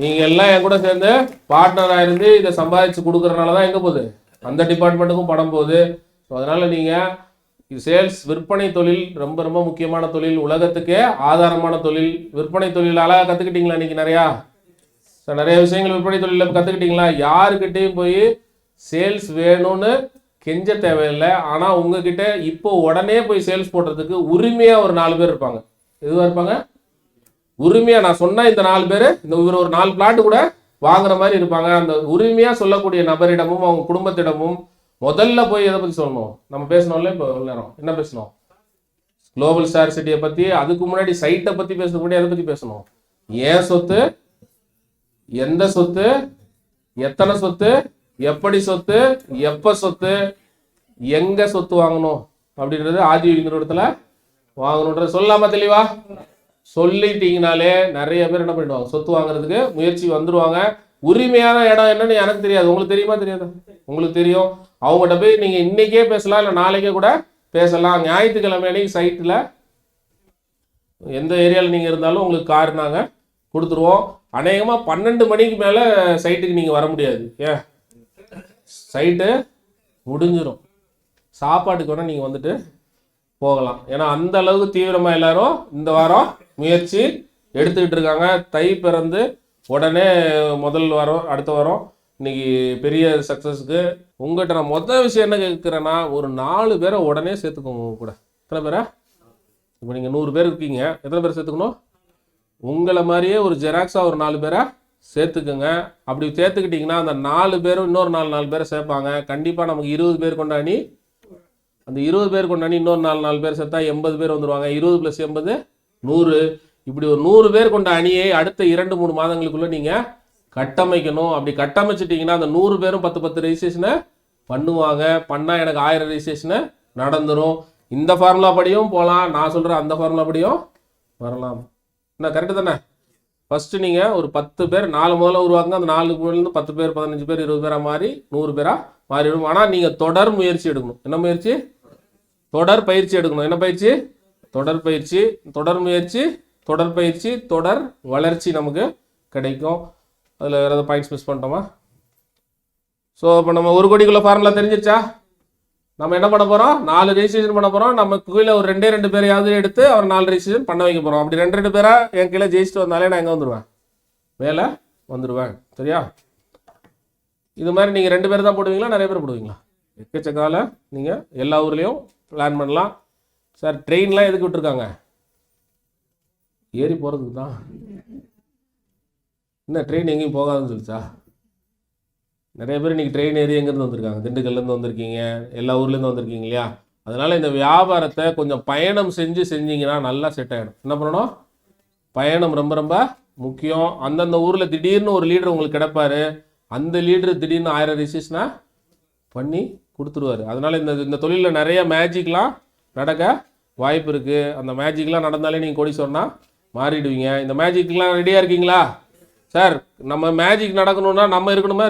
நீங்கள் எல்லாம் என் கூட சேர்ந்து பார்ட்னராக இருந்து இதை சம்பாதிச்சு கொடுக்குறனால தான் எங்கே போகுது? அந்த டிபார்ட்மெண்ட்டுக்கும் பணம் போகுது. ஸோ அதனால் நீங்கள் சேல்ஸ் விற்பனை தொழில் ரொம்ப ரொம்ப முக்கியமான தொழில், உலகத்துக்கே ஆதாரமான தொழில். விற்பனை தொழில் அழகாக கற்றுக்கிட்டீங்களா? இன்றைக்கி நிறைய விஷயங்கள் விற்பனை தொழிலில் கற்றுக்கிட்டீங்களா? யாருக்கிட்டையும் போய் சேல்ஸ் வேணும்னு கெஞ்ச தேவையில்லை. ஆனால் உங்ககிட்ட இப்போ உடனே போய் சேல்ஸ் போடுறதுக்கு உரிமையாக ஒரு 4 பேர் இருப்பாங்க. எதுவாக இருப்பாங்க? உரிமையாக நான் சொன்னால் இந்த 4 பேர் இவர் ஒரு 4 பிளாட்டு கூட வாங்குற மாதிரி இருப்பாங்க. அந்த உரிமையாக சொல்லக்கூடிய நபரிடமும் அவங்க குடும்பத்திடமும் முதல்ல போய் எதை பற்றி சொல்லணும்? நம்ம பேசணும்ல இப்போ நேரம் என்ன பேசணும்? குளோபல் ஸ்டார் சிட்டியை பற்றி. அதுக்கு முன்னாடி சைட்டை பற்றி பேசுறதுக்கு முன்னாடி எதை பற்றி பேசணும்? ஏன் சொத்து, எந்த சொத்து, எத்தனை சொத்து, எப்படி சொத்து, எப்ப சொத்து, எங்க சொத்து வாங்கணும் அப்படின்றது ஆதி நிறுவனத்துல வாங்கணுன்றது சொல்லலாமா தெளிவா? சொல்லிட்டீங்கனாலே நிறைய பேர் என்ன பண்ணிடுவாங்க, சொத்து வாங்குறதுக்கு முயற்சி வந்துருவாங்க. உரிமையான இடம் என்னன்னு எனக்கு தெரியாது, உங்களுக்கு தெரியுமா தெரியாதா? உங்களுக்கு தெரியும். அவங்ககிட்ட போய் நீங்க இன்னைக்கே பேசலாம், இல்லை நாளைக்கே கூட பேசலாம். ஞாயிற்றுக்கிழமை அன்னைக்கு சைட்டில் எந்த ஏரியாவில் நீங்கள் இருந்தாலும் உங்களுக்கு கார் நாங்கள் கொடுத்துருவோம். அநேகமாக 12 மணிக்கு மேலே சைட்டுக்கு நீங்கள் வர முடியாது. ஏன், சைட்டு முடிஞ்சிடும். சாப்பாட்டுக்கு வேணால் நீங்கள் வந்துட்டு போகலாம். ஏன்னா அந்த அளவுக்கு தீவிரமாக எல்லாரும் இந்த வாரம் முயற்சி எடுத்துக்கிட்டு இருக்காங்க. தை பிறந்து உடனே முதல் வாரம், அடுத்த வாரம் இன்னைக்கு பெரிய சக்ஸஸ்க்கு. உங்கள்கிட்ட நான் மொதல் விஷயம் என்ன கேட்குறேன்னா, ஒரு 4 பேரை உடனே சேர்த்துக்கோங்க உங்க கூட. எத்தனை பேரா? இப்போ நீங்கள் 100 பேர் இருக்கீங்க, எத்தனை பேர் சேர்த்துக்கணும்? உங்களை மாதிரியே ஒரு ஜெராக்ஸாக ஒரு 4 பேரை சேர்த்துக்குங்க. அப்படி சேர்த்துக்கிட்டிங்கன்னா அந்த 4 பேரும் இன்னொரு 4 பேரை சேர்ப்பாங்க. கண்டிப்பாக நமக்கு 20 பேர் கொண்டாடி, அந்த 20 பேர் கொண்டாடி இன்னொரு 4 பேர் சேர்த்தா 80 பேர் வந்துடுவாங்க. 20 + 80 100. இப்படி ஒரு 100 பேர் கொண்ட அணியை அடுத்த 2-3 மாதங்களுக்குள்ள நீங்கள் கட்டமைக்கணும். அப்படி கட்டமைச்சிட்டிங்கன்னா அந்த 100 பேரும் 10 ரெஜிஸ்ட்ரேஷனை பண்ணுவாங்க. பண்ணால் எனக்கு 1000 ரெஜிஸ்ட்ரேஷனை நடந்துடும். இந்த ஃபார்முலா படியும் போகலாம், நான் சொல்கிறேன் அந்த ஃபார்முலா படியும் வரலாம். என்ன கரெக்டு தானே? ஃபஸ்ட்டு நீங்கள் ஒரு 10 பேர் 4 முதல்ல உருவாக்குங்க. அந்த 4 பேர்லேருந்து 10 பேர், 15 பேர், 20 பேராக மாறி 100 பேராக மாறிடும். ஆனால் நீங்கள் தொடர் முயற்சி எடுக்கணும். என்ன முயற்சி? தொடர் பயிற்சி எடுக்கணும். என்ன பயிற்சி? தொடர் பயிற்சி. தொடர் முயற்சி, தொடர் பயிற்சி, தொடர் வளர்ச்சி நமக்கு கிடைக்கும். அதில் வேறு ஏதாவது பாயிண்ட்ஸ் மிஸ் பண்ணிட்டோமா? ஸோ இப்போ நம்ம 1 கோடிக்குள்ள ஃபார்முலா தெரிஞ்சிருச்சா? நம்ம என்ன பண்ண போகிறோம்? 4 ரெஜிஸ்ட்ரேஷன் பண்ண போகிறோம். நம்ம கீழே ஒரு 2 பேரையாவது எடுத்து அவர் 4 ரெஜிஸ்ட்ரேஷன் பண்ண வைக்க போகிறோம். அப்படி 2 பேராக என் கீழே ஜெயிச்சுட்டு வந்தாலே நான் எங்கே வந்துடுவேன்? மேலே வந்துடுவேன். சரியா? இது மாதிரி நீங்கள் 2 பேர் தான் போடுவீங்களா, நிறைய பேர் போடுவீங்களா? எக்கச்சக்கால நீங்கள் எல்லா ஊர்லேயும் பிளான் பண்ணலாம். சார் ட்ரெயின்லாம் எதுக்கு விட்டுருக்காங்க? ஏறி போகிறதுக்கு தான். என்ன ட்ரெயின் எங்கேயும் போகாதுன்னு சொல்லிச்சா? நிறைய பேர் இன்றைக்கி ட்ரெயின் ஏறி எங்கேருந்து வந்திருக்காங்க? திண்டுக்கல்லேருந்து வந்திருக்கீங்க, எல்லா ஊர்லேருந்து வந்திருக்கீங்க இல்லையா? அதனால் இந்த வியாபாரத்தை கொஞ்சம் பயணம் செஞ்சீங்கன்னா நல்லா செட் ஆகிடும். என்ன பண்ணணும்? பயணம் ரொம்ப ரொம்ப முக்கியம். அந்தந்த ஊரில் திடீர்னு ஒரு லீடர் உங்களுக்கு கிடைப்பாரு. அந்த லீடர் திடீர்னு 1000 ரெஜிஸ்ட்ரேஷனை பண்ணி கொடுத்துருவார். அதனால் இந்த தொழிலில் நிறைய மேஜிக்லாம் நடக்க வாய்ப்பு இருக்குது. அந்த மேஜிக்லாம் நடந்தாலே நீங்கள் கோடீஸ்வரனா மாறிடுவீங்க. இந்த மேஜிக்லாம் ரெடியாக இருக்கீங்களா? சார் நம்ம மேஜிக் நடக்கணும்னா நம்ம இருக்கணும்.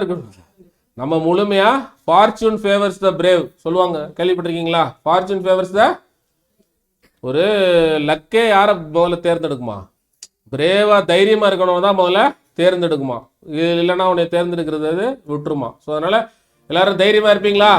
நம்ம முழுமையாக ஃபார்ச்சூன் ஃபேவர்ஸ் த பிரேவ் சொல்லுவாங்க, கேள்விப்பட்டிருக்கீங்களா? ஃபார்ச்சூன் ஃபேவர்ஸ் த, ஒரு லக்கே யாரை முதல்ல தேர்ந்தெடுக்குமா? பிரேவாக தைரியமாக இருக்கணும் தான் முதல்ல தேர்ந்தெடுக்குமா. இது இல்லைன்னா உன்னை தேர்ந்தெடுக்கிறது விட்டுருமா. ஸோ அதனால் எல்லாரும் தைரியமாக இருப்பீங்களா?